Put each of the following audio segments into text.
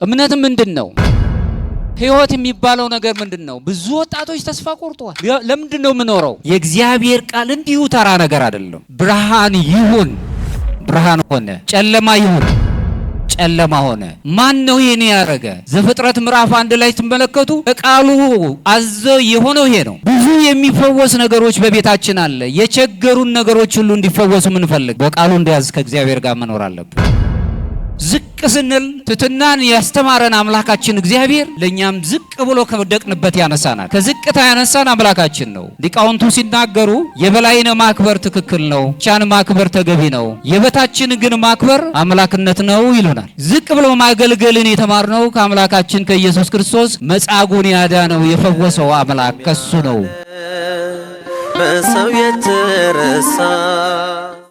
እምነት ምንድነው? ህይወት የሚባለው ነገር ምንድነው? ብዙ ወጣቶች ተስፋ ቆርጠዋል። ለምንድነው የምኖረው? የእግዚአብሔር ቃል እንዲሁ ተራ ነገር አይደለም። ብርሃን ይሁን፣ ብርሃን ሆነ። ጨለማ ይሁን፣ ጨለማ ሆነ። ማን ነው ይሄን ያደረገ? ዘፍጥረት ምዕራፍ 1 ላይ ተመለከቱ። ቃሉ አዘ የሆነው ይሄ ነው። ብዙ የሚፈወስ ነገሮች በቤታችን አለ። የቸገሩን ነገሮች ሁሉ እንዲፈወሱ ምንፈልግ በቃሉ እንዲያዝ ከእግዚአብሔር ጋር መኖር አለብን። ዝቅ ስንል ትትናን ያስተማረን አምላካችን እግዚአብሔር ለኛም ዝቅ ብሎ ከወደቅንበት ያነሳናል። ከዝቅታ ያነሳን አምላካችን ነው። ሊቃውንቱ ሲናገሩ የበላይን ማክበር ትክክል ነው፣ ቻን ማክበር ተገቢ ነው፣ የበታችን ግን ማክበር አምላክነት ነው ይሉናል። ዝቅ ብሎ ማገልገልን የተማርነው ከአምላካችን ከኢየሱስ ክርስቶስ መጻጉን ያዳነው የፈወሰው አምላክ ከሱ ነው። በሰው የተረሳ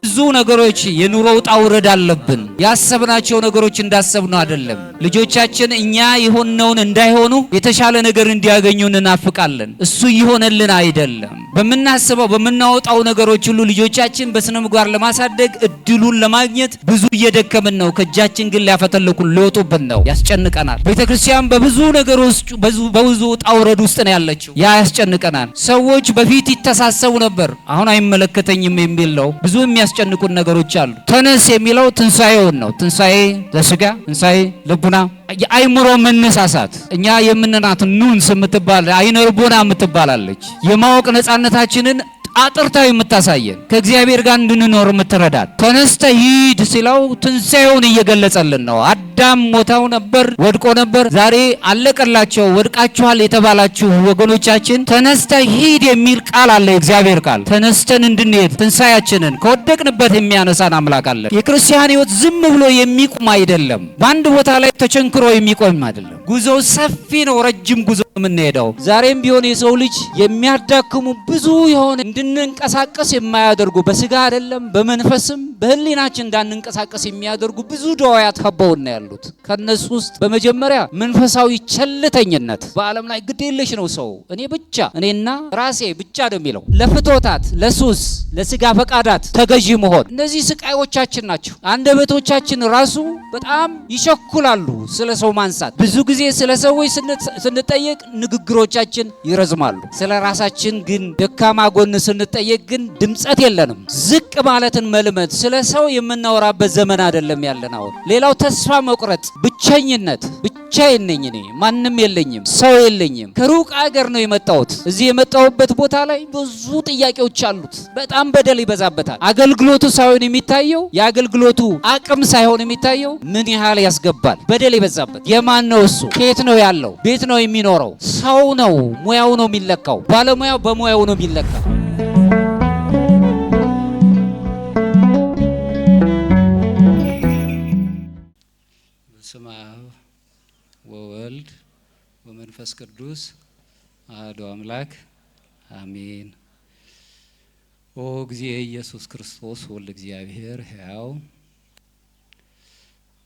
ብዙ ነገሮች የኑሮ ውጣ ውረድ አለብን። ያሰብናቸው ነገሮች እንዳሰብነው አይደለም። ልጆቻችን እኛ የሆነውን እንዳይሆኑ የተሻለ ነገር እንዲያገኙ እንናፍቃለን። እሱ ይሆነልን አይደለም። በመናስበው በመናወጣው ነገሮች ሁሉ ልጆቻችን በስነ ምግባር ለማሳደግ እድሉን ለማግኘት ብዙ እየደከምን ነው። ከእጃችን ግን ሊያፈተልኩን ሊወጡብን ነው። ያስጨንቀናል። ቤተክርስቲያን በብዙ ነገር ውስጥ በብዙ ውጣ ውረድ ውስጥ ነው ያለችው። ያ ያስጨንቀናል። ሰዎች በፊት ይተሳሰቡ ነበር፣ አሁን አይመለከተኝም የሚል ነው። ብዙ የሚያስጨንቁን ነገሮች አሉ። ተነስ የሚለው ትንሳኤውን ነው። ትንሳኤ ለስጋ፣ ትንሳኤ ለቡና፣ የአይምሮ መነሳሳት። እኛ የምንናት ኑንስ የምትባል አይነ ልቦና የምትባላለች የማወቅ ነፃነታችንን አጥርታ የምታሳየን ከእግዚአብሔር ጋር እንድንኖር የምትረዳት። ተነስተ ሂድ ሲለው ትንሳኤውን እየገለጸልን ነው። አዳም ሞታው ነበር፣ ወድቆ ነበር። ዛሬ አለቀላቸው። ወድቃችኋል የተባላችሁ ወገኖቻችን ተነስተ ሂድ የሚል ቃል አለ። የእግዚአብሔር ቃል ተነስተን እንድንሄድ ትንሳኤያችንን ከወደቅንበት የሚያነሳን አምላክ አለ። የክርስቲያን ሕይወት ዝም ብሎ የሚቆም አይደለም። በአንድ ቦታ ላይ ተቸንክሮ የሚቆም አይደለም። ጉዞው ሰፊ ነው። ረጅም ጉዞ የምንሄደው ዛሬም ቢሆን የሰው ልጅ የሚያዳክሙ ብዙ የሆነ እንድንንቀሳቀስ የማያደርጉ በስጋ አይደለም በመንፈስም በህሊናችን እንዳንንቀሳቀስ የሚያደርጉ ብዙ ደዋያት ከበውና ያሉት። ከነሱ ውስጥ በመጀመሪያ መንፈሳዊ ቸልተኝነት። በዓለም ላይ ግዴለሽ ነው ሰው። እኔ ብቻ እኔና ራሴ ብቻ ነው የሚለው። ለፍቶታት፣ ለሱስ፣ ለስጋ ፈቃዳት ተገዢ መሆን። እነዚህ ስቃዮቻችን ናቸው። አንደበቶቻችን ራሱ በጣም ይቸኩላሉ ስለ ሰው ማንሳት። ብዙ ጊዜ ስለ ሰዎች ስንጠየቅ ንግግሮቻችን ይረዝማሉ። ስለ ራሳችን ግን ደካማ ጎን ስንጠየቅ ግን ድምጸት የለንም። ዝቅ ማለትን መልመድ። ስለ ሰው የምናወራበት ዘመን አይደለም ያለን አሁን። ሌላው ተስፋ መቁረጥ፣ ብቸኝነት። ብቻዬን ነኝ እኔ፣ ማንም የለኝም፣ ሰው የለኝም። ከሩቅ አገር ነው የመጣሁት። እዚህ የመጣሁበት ቦታ ላይ ብዙ ጥያቄዎች አሉት። በጣም በደል ይበዛበታል። አገልግሎቱ ሳይሆን የሚታየው የአገልግሎቱ አቅም ሳይሆን የሚታየው ምን ያህል ያስገባል። በደል ይበዛበት። የማን ነው እሱ? ከየት ነው ያለው? ቤት ነው የሚኖረው? ሰው ነው። ሙያው ነው የሚለካው። ባለሙያው በሙያው ነው የሚለካው። በስመ አብ ወወልድ ወመንፈስ ቅዱስ አሐዱ አምላክ አሜን። ኦ እግዚእ ኢየሱስ ክርስቶስ ወልደ እግዚአብሔር ሕያው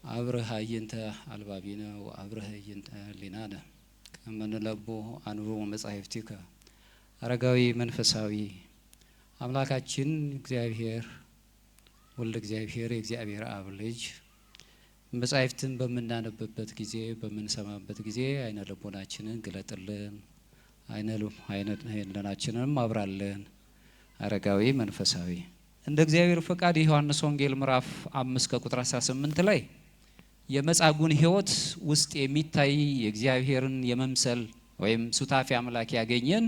አብረሃ ይንተ አልባቢነ ወአብረሃ ይንተ ሊናነ ከመንለቦ አንቦ መጻሕፍቲከ። አረጋዊ መንፈሳዊ አምላካችን እግዚአብሔር ወልደ እግዚአብሔር የእግዚአብሔር አብ ልጅ መጻሕፍትን በምናነብበት ጊዜ በምንሰማበት ጊዜ አይነ ልቦናችንን ግለጥልን፣ አይነ ልቦናችንን አብራልን። አረጋዊ መንፈሳዊ እንደ እግዚአብሔር ፈቃድ የዮሐንስ ወንጌል ምዕራፍ 5 ከቁጥር 18 ላይ የመጻጉዕን ሕይወት ውስጥ የሚታይ የእግዚአብሔርን የመምሰል ወይም ሱታፊ አምላክ ያገኘን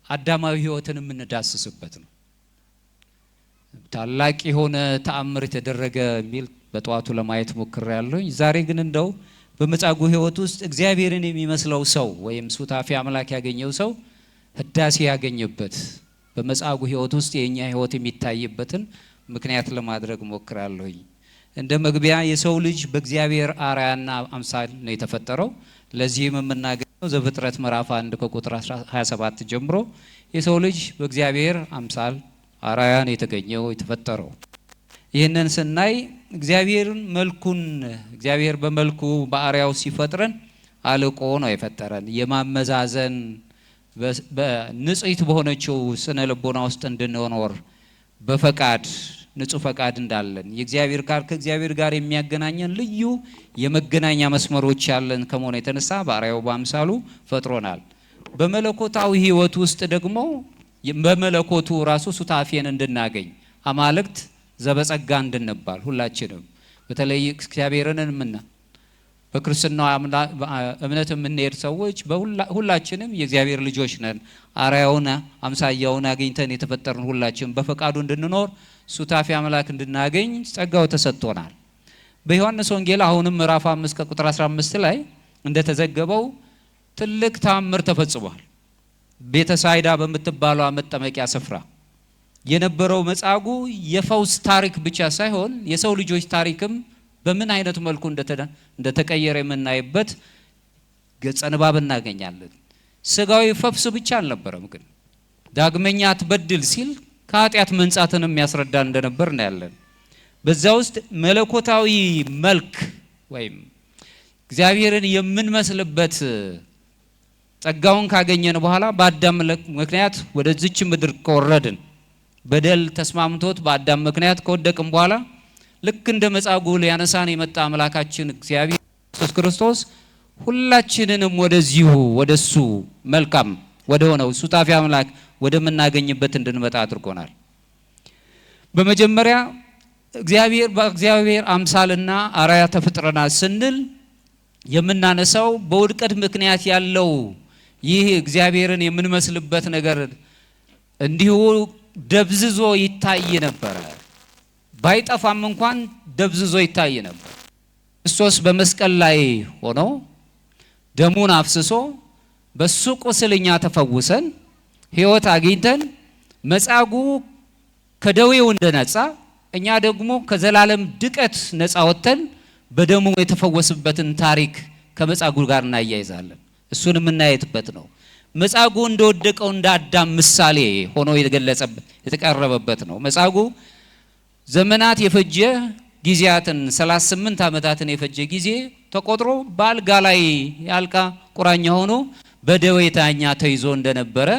አዳማዊ ሕይወትን የምንዳስስበት ነው። ታላቅ የሆነ ተአምር የተደረገ የሚል በጠዋቱ ለማየት ሞክሬያለሁ። ዛሬ ግን እንደው በመጻጉዕ ሕይወት ውስጥ እግዚአብሔርን የሚመስለው ሰው ወይም ሱታፊ አምላክ ያገኘው ሰው ህዳሴ ያገኘበት በመጻጉዕ ሕይወት ውስጥ የኛ ሕይወት የሚታይበትን ምክንያት ለማድረግ ሞክራለሁ። እንደ መግቢያ የሰው ልጅ በእግዚአብሔር አርአያና አምሳል ነው የተፈጠረው። ለዚህም የምናገኘው ዘፍጥረት ምዕራፍ 1 ከቁጥር 27 ጀምሮ የሰው ልጅ በእግዚአብሔር አምሳል አርአያ ነው የተፈጠረው። ይህንን ስናይ እግዚአብሔር በመልኩ በአርአያው ሲፈጥረን አልቆ ነው የፈጠረን። የማመዛዘን በንጽሕት በሆነችው ስነ ልቦና ውስጥ እንድንኖር በፈቃድ ንጹህ ፈቃድ እንዳለን የእግዚአብሔር ቃል ከእግዚአብሔር ጋር የሚያገናኘን ልዩ የመገናኛ መስመሮች ያለን ከመሆኑ የተነሳ ባሪያው በአምሳሉ ፈጥሮናል። በመለኮታዊ ሕይወት ውስጥ ደግሞ በመለኮቱ ራሱ ሱታፌን እንድናገኝ አማልክት ዘበጸጋ እንድንባል ሁላችንም በተለይ እግዚአብሔርን በክርስትና እምነት የምንሄድ ሰዎች ሁላችንም የእግዚአብሔር ልጆች ነን። አርአያውን አምሳያውን አግኝተን የተፈጠርን ሁላችንም በፈቃዱ እንድንኖር ሱታፌ አምላክ እንድናገኝ ጸጋው ተሰጥቶናል። በዮሐንስ ወንጌል አሁንም ምዕራፍ 5 ከቁጥር 15 ላይ እንደተዘገበው ትልቅ ተአምር ተፈጽሟል። ቤተሳይዳ በምትባለው መጠመቂያ ስፍራ የነበረው መጻጉዕ የፈውስ ታሪክ ብቻ ሳይሆን የሰው ልጆች ታሪክም በምን አይነት መልኩ እንደተቀየረ የምናይበት ገጸ ንባብ እናገኛለን። ስጋዊ ፈውስ ብቻ አልነበረም፣ ግን ዳግመኛ አትበድል ሲል ከኃጢአት መንጻትንም ያስረዳን እንደነበር እናያለን። በዛ ውስጥ መለኮታዊ መልክ ወይም እግዚአብሔርን የምንመስልበት ጸጋውን ካገኘን በኋላ በአዳም ምክንያት ወደዚች ምድር ከወረድን በደል ተስማምቶት በአዳም ምክንያት ከወደቅን በኋላ ልክ እንደ መጻጉዕ ሊያነሳን የመጣ አምላካችን እግዚአብሔር ኢየሱስ ክርስቶስ ሁላችንንም ወደሱ መልካም ወደ ሆነው ሱታፌ አምላክ ወደምናገኝበት እንድንመጣ አድርጎናል። በመጀመሪያ በእግዚአብሔር አምሳልና አርአያ ተፈጥረናል ስንል የምናነሳው በውድቀት ምክንያት ያለው ይህ እግዚአብሔርን የምንመስልበት ነገር እንዲሁ ደብዝዞ ይታይ ነበር። ባይጠፋም እንኳን ደብዝዞ ይታይ ነበር። ክርስቶስ በመስቀል ላይ ሆኖ ደሙን አፍስሶ በሱ ቁስልኛ ተፈውሰን ሕይወት አግኝተን መጻጉዕ ከደዌው እንደነጻ እኛ ደግሞ ከዘላለም ድቀት ነጻ ወጥተን በደሙ የተፈወስበትን ታሪክ ከመጻጉዕ ጋር እናያይዛለን። እሱን የምናየትበት ነው። መጻጉዕ እንደወደቀው እንደ አዳም ምሳሌ ሆኖ የተቀረበበት ነው። መጻጉዕ ዘመናት የፈጀ ጊዜያትን 38 ዓመታትን የፈጀ ጊዜ ተቆጥሮ በአልጋ ላይ ያልቃ ቁራኛ ሆኖ በደዌ ታኛ ተይዞ እንደነበረ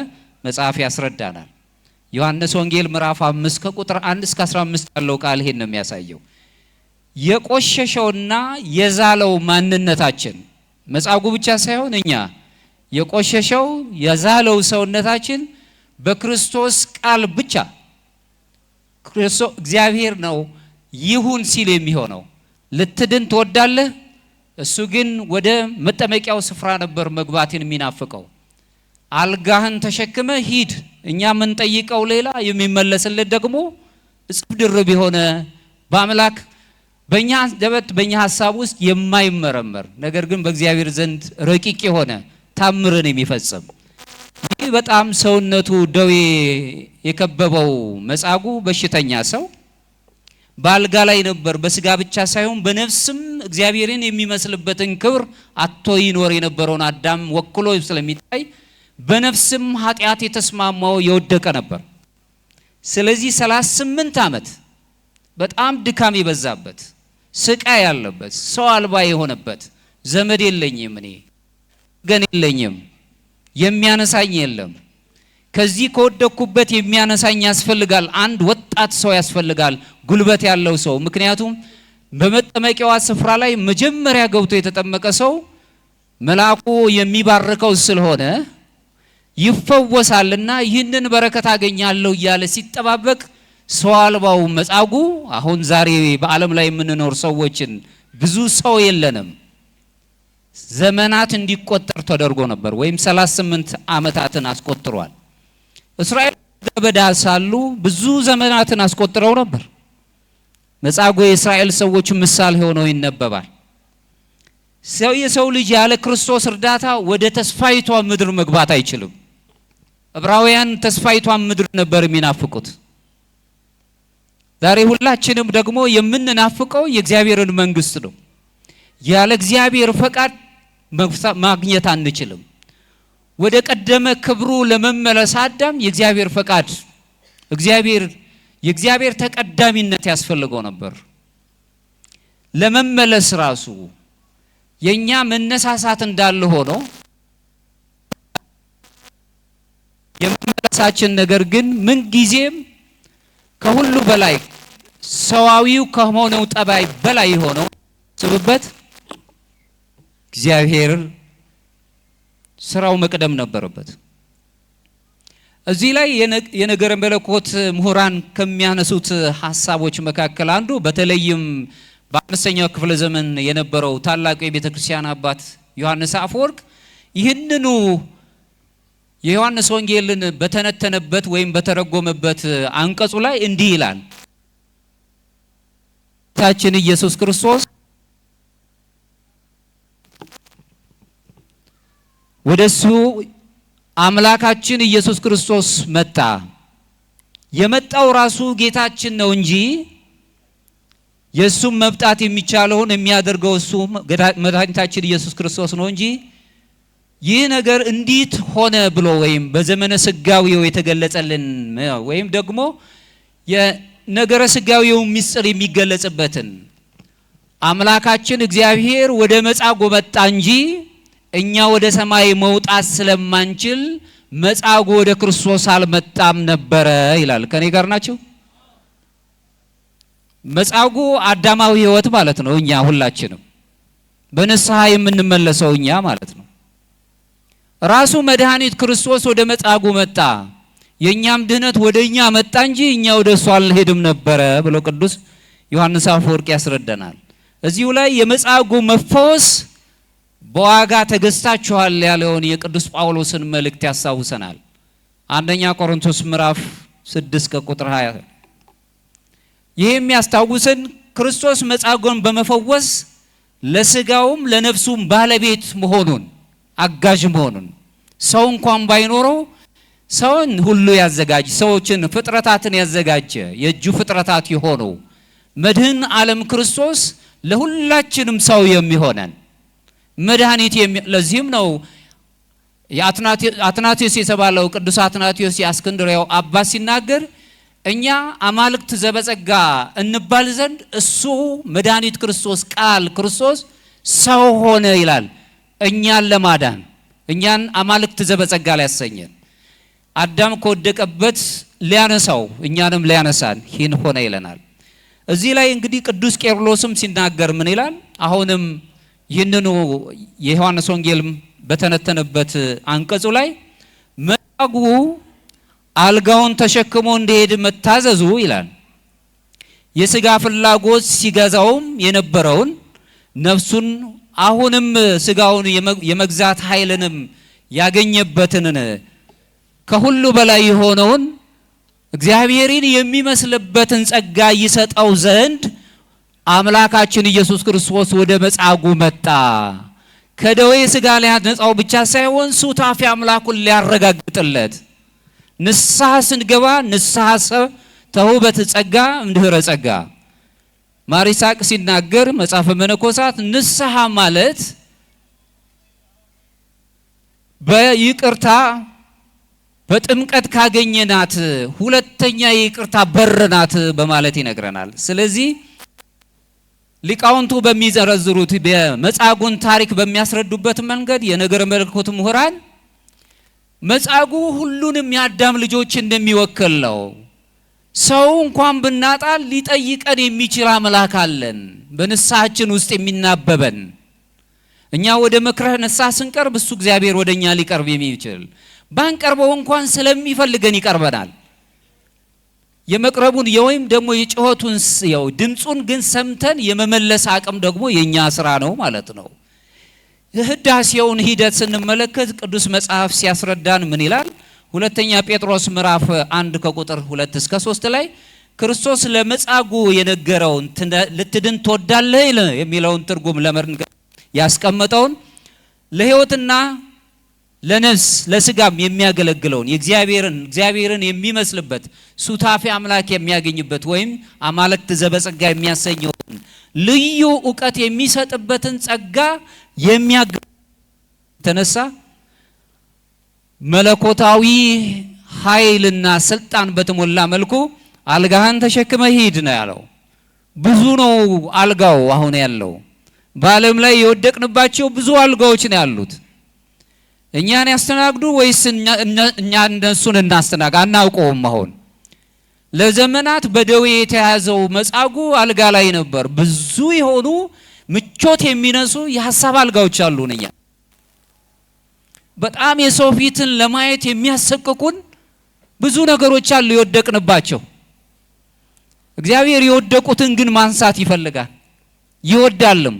መጽሐፍ ያስረዳናል። ዮሐንስ ወንጌል ምዕራፍ 5 ከቁጥር 1 እስከ 15 ያለው ቃል ይሄን ነው የሚያሳየው። የቆሸሸውና የዛለው ማንነታችን መጻጉዕ ብቻ ሳይሆን እኛ የቆሸሸው የዛለው ሰውነታችን በክርስቶስ ቃል ብቻ ክርስቶስ እግዚአብሔር ነው ይሁን ሲል የሚሆነው። ልትድን ትወዳለህ? እሱ ግን ወደ መጠመቂያው ስፍራ ነበር መግባትን የሚናፍቀው። አልጋህን ተሸክመ ሂድ፣ እኛ ምን ጠይቀው ሌላ የሚመለስለት ደግሞ እጽፍ ድርብ የሆነ በአምላክ በእኛ ደበት በእኛ ሐሳብ ውስጥ የማይመረመር ነገር ግን በእግዚአብሔር ዘንድ ረቂቅ የሆነ ታምርን የሚፈጽም ይህ በጣም ሰውነቱ ደዌ የከበበው መጻጉዕ በሽተኛ ሰው በአልጋ ላይ ነበር። በስጋ ብቻ ሳይሆን በነፍስም እግዚአብሔርን የሚመስልበትን ክብር አጥቶ ይኖር የነበረውን አዳም ወክሎ ስለሚታይ በነፍስም ኃጢአት የተስማማው የወደቀ ነበር። ስለዚህ 38 ዓመት በጣም ድካም የበዛበት ስቃይ ያለበት ሰው አልባ የሆነበት ዘመድ የለኝም እኔ ገን የለኝም የሚያነሳኝ የለም። ከዚህ ከወደኩበት የሚያነሳኝ ያስፈልጋል። አንድ ወጣት ሰው ያስፈልጋል፣ ጉልበት ያለው ሰው። ምክንያቱም በመጠመቂያው ስፍራ ላይ መጀመሪያ ገብቶ የተጠመቀ ሰው መልአኩ የሚባርከው ስለሆነ ይፈወሳልና ይህንን በረከት አገኛለሁ እያለ ሲጠባበቅ ሰው አልባው መጻጉዕ አሁን ዛሬ በዓለም ላይ የምንኖር ሰዎችን ብዙ ሰው የለንም። ዘመናት እንዲቆጠር ተደርጎ ነበር ወይም 38 ዓመታትን አስቆጥሯል። እስራኤል በበዳ ሳሉ ብዙ ዘመናትን አስቆጥረው ነበር። መጻጉዕ የእስራኤል ሰዎች ምሳሌ ሆኖ ይነበባል። የሰው ልጅ ያለ ክርስቶስ እርዳታ ወደ ተስፋይቷ ምድር መግባት አይችልም። ዕብራውያን ተስፋይቷ ምድር ነበር የሚናፍቁት። ዛሬ ሁላችንም ደግሞ የምንናፍቀው የእግዚአብሔርን መንግስት ነው። ያለ እግዚአብሔር ፈቃድ ማግኘት አንችልም። ወደ ቀደመ ክብሩ ለመመለስ አዳም የእግዚአብሔር ፈቃድ የእግዚአብሔር ተቀዳሚነት ያስፈልገው ነበር። ለመመለስ ራሱ የኛ መነሳሳት እንዳለ ሆኖ የመመለሳችን ነገር ግን ምን ጊዜም ከሁሉ በላይ ሰዋዊው ከሆነው ጠባይ በላይ ሆነው ስብበት እግዚአብሔር ስራው መቅደም ነበረበት። እዚህ ላይ የነገረ መለኮት ምሁራን ከሚያነሱት ሐሳቦች መካከል አንዱ በተለይም በአምስተኛው ክፍለ ዘመን የነበረው ታላቁ የቤተክርስቲያን አባት ዮሐንስ አፈወርቅ ይህንኑ የዮሐንስ ወንጌልን በተነተነበት ወይም በተረጎመበት አንቀጹ ላይ እንዲህ ይላል። ጌታችን ኢየሱስ ክርስቶስ ወደሱ አምላካችን ኢየሱስ ክርስቶስ መጣ። የመጣው ራሱ ጌታችን ነው እንጂ የሱም መብጣት የሚቻለውን የሚያደርገው እሱ መድኃኒታችን ኢየሱስ ክርስቶስ ነው እንጂ ይህ ነገር እንዴት ሆነ ብሎ ወይም በዘመነ ስጋዊው የተገለጸልን ወይም ደግሞ የነገረ ስጋዊው ምስጢር የሚገለጽበትን አምላካችን እግዚአብሔር ወደ መጻጉዕ መጣ እንጂ እኛ ወደ ሰማይ መውጣት ስለማንችል መጻጉዕ ወደ ክርስቶስ አልመጣም ነበረ ይላል። ከኔ ጋር ናችሁ? መጻጉዕ አዳማዊ ሕይወት ማለት ነው። እኛ ሁላችንም በንስሐ የምንመለሰው እኛ ማለት ነው። ራሱ መድኃኒት ክርስቶስ ወደ መጻጉዕ መጣ፣ የኛም ድህነት ወደኛ መጣ እንጂ እኛ ወደ እሱ አልሄድም ነበረ ብሎ ቅዱስ ዮሐንስ አፈወርቅ ያስረዳናል። እዚሁ ላይ የመጻጉዕ መፈወስ በዋጋ ተገዝታችኋል ያለውን የቅዱስ ጳውሎስን መልእክት ያስታውሰናል። አንደኛ ቆሮንቶስ ምዕራፍ 6 ከቁጥር 20 ይህ የሚያስታውሰን ክርስቶስ መጻጉዕን በመፈወስ ለስጋውም ለነፍሱም ባለቤት መሆኑን አጋዥ መሆኑን ሰው እንኳን ባይኖረው ሰውን ሁሉ ያዘጋጅ ሰዎችን ፍጥረታትን ያዘጋጀ የእጁ ፍጥረታት የሆነው መድህን ዓለም ክርስቶስ ለሁላችንም ሰው የሚሆነን መድኃኒት ለዚህም ነው የአትናቴዎስ የተባለው ቅዱስ አትናቴዎስ የእስክንድርያው አባት ሲናገር እኛ አማልክት ዘበጸጋ እንባል ዘንድ እሱ መድኃኒት ክርስቶስ ቃል ክርስቶስ ሰው ሆነ ይላል። እኛን ለማዳን እኛን አማልክት ዘበጸጋ ላይ ያሰኘን አዳም ከወደቀበት ሊያነሳው እኛንም ሊያነሳን ይህን ሆነ ይለናል። እዚህ ላይ እንግዲህ ቅዱስ ቄርሎስም ሲናገር ምን ይላል? አሁንም ይህንኑ የዮሐንስ ወንጌል በተነተነበት አንቀጹ ላይ መጻጉዕ አልጋውን ተሸክሞ እንዲሄድ መታዘዙ ይላል የሥጋ ፍላጎት ሲገዛውም የነበረውን ነፍሱን አሁንም ሥጋውን የመግዛት ኃይልንም ያገኘበትን ከሁሉ በላይ የሆነውን እግዚአብሔርን የሚመስልበትን ጸጋ ይሰጠው ዘንድ አምላካችን ኢየሱስ ክርስቶስ ወደ መጻጉዕ መጣ። ከደዌ ሥጋ ሊያነጻው ብቻ ሳይሆን ሱታፊ አምላኩን ሊያረጋግጥለት ንስሐ ስንገባ ንስሐ ተውበት ጸጋ እንድህረ ጸጋ ማር ይስሐቅ ሲናገር መጽሐፈ መነኮሳት ንስሐ ማለት በይቅርታ በጥምቀት ካገኘናት ሁለተኛ የይቅርታ በርናት በማለት ይነግረናል። ስለዚህ ሊቃውንቱ በሚዘረዝሩት በመጻጉዕን ታሪክ በሚያስረዱበት መንገድ የነገረ መለኮት ምሁራን መጻጉዕ ሁሉንም የአዳም ልጆች እንደሚወክል ነው። ሰው እንኳን ብናጣ ሊጠይቀን የሚችል አምላክ አለን፣ በንስሐችን ውስጥ የሚናበበን። እኛ ወደ መክረህ ንስሐ ስንቀርብ እሱ እግዚአብሔር ወደኛ ሊቀርብ የሚችል ባንቀርበው እንኳን ስለሚፈልገን ይቀርበናል። የመቅረቡን ወይም ደግሞ የጮኸቱን ድምጹን ግን ሰምተን የመመለስ አቅም ደግሞ የኛ ስራ ነው ማለት ነው። የህዳሴውን ሂደት ስንመለከት ቅዱስ መጽሐፍ ሲያስረዳን ምን ይላል? ሁለተኛ ጴጥሮስ ምዕራፍ 1 ከቁጥር 2 እስከ 3 ላይ ክርስቶስ ለመጻጉዕ የነገረውን ልትድን ትወዳለህ የሚለውን ትርጉም ለመንገር ያስቀመጠውን ለሕይወትና ለነፍስ ለስጋም የሚያገለግለውን እግዚአብሔርን የሚመስልበት ሱታፊ አምላክ የሚያገኝበት ወይም አማልክት ዘበጸጋ የሚያሰኘውን ልዩ ዕውቀት የሚሰጥበትን ጸጋ ተነሳ መለኮታዊ ኃይልና ስልጣን በተሞላ መልኩ አልጋህን ተሸክመ ሂድ ነው ያለው። ብዙ ነው አልጋው አሁን ያለው። በዓለም ላይ የወደቅንባቸው ብዙ አልጋዎች ነው ያሉት። እኛን ያስተናግዱ ወይስ እኛ እነሱን እናስተናግ አናውቀውም። አሁን ለዘመናት በደዌ የተያዘው መጻጉዕ አልጋ ላይ ነበር። ብዙ የሆኑ ምቾት የሚነሱ የሐሳብ አልጋዎች አሉንኛ። በጣም የሰው ፊትን ለማየት የሚያሰቅቁን ብዙ ነገሮች አሉ የወደቅንባቸው። እግዚአብሔር የወደቁትን ግን ማንሳት ይፈልጋል ይወዳልም።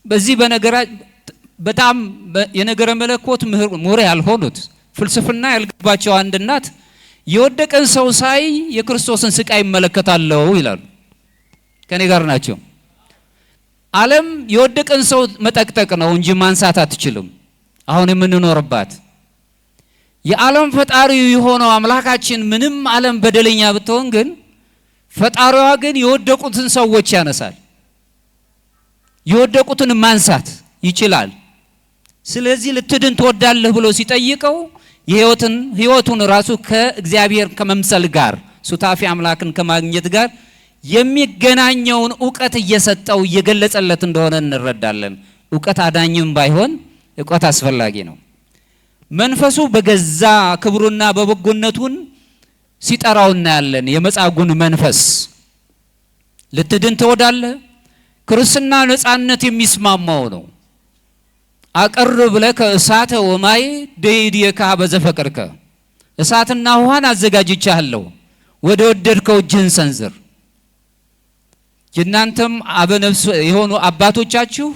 በዚህ በነገራ በጣም የነገረ መለኮት ምሁር ያልሆኑት ፍልስፍና ያልገባቸው አንድ እናት የወደቀን ሰው ሳይ የክርስቶስን ስቃይ ይመለከታለሁ ይላሉ። ከኔ ጋር ናቸው። ዓለም የወደቀን ሰው መጠቅጠቅ ነው እንጂ ማንሳት አትችልም። አሁን የምንኖርባት የዓለም ፈጣሪ የሆነው አምላካችን ምንም ዓለም በደለኛ ብትሆን ግን ፈጣሪዋ ግን የወደቁትን ሰዎች ያነሳል። የወደቁትን ማንሳት ይችላል። ስለዚህ ልትድን ትወዳለህ ብሎ ሲጠይቀው ህይወቱን ራሱ ከእግዚአብሔር ከመምሰል ጋር ሱታፊ አምላክን ከማግኘት ጋር የሚገናኘውን ዕውቀት እየሰጠው እየገለጸለት እንደሆነ እንረዳለን። ዕውቀት አዳኝም ባይሆን ዕውቀት አስፈላጊ ነው። መንፈሱ በገዛ ክብሩና በበጎነቱን ሲጠራው እናያለን። የመጻጉዕን መንፈስ ልትድን ትወዳለህ? ክርስትና ነፃነት የሚስማማው ነው። አቀርብ ለከ እሳተ ወማይ ደይድየከ በዘፈቀድከ፣ እሳትና ውሃን አዘጋጅቻለሁ ወደ ወደድከው እጅህን ሰንዝር። የእናንተም አበነፍስ የሆኑ አባቶቻችሁ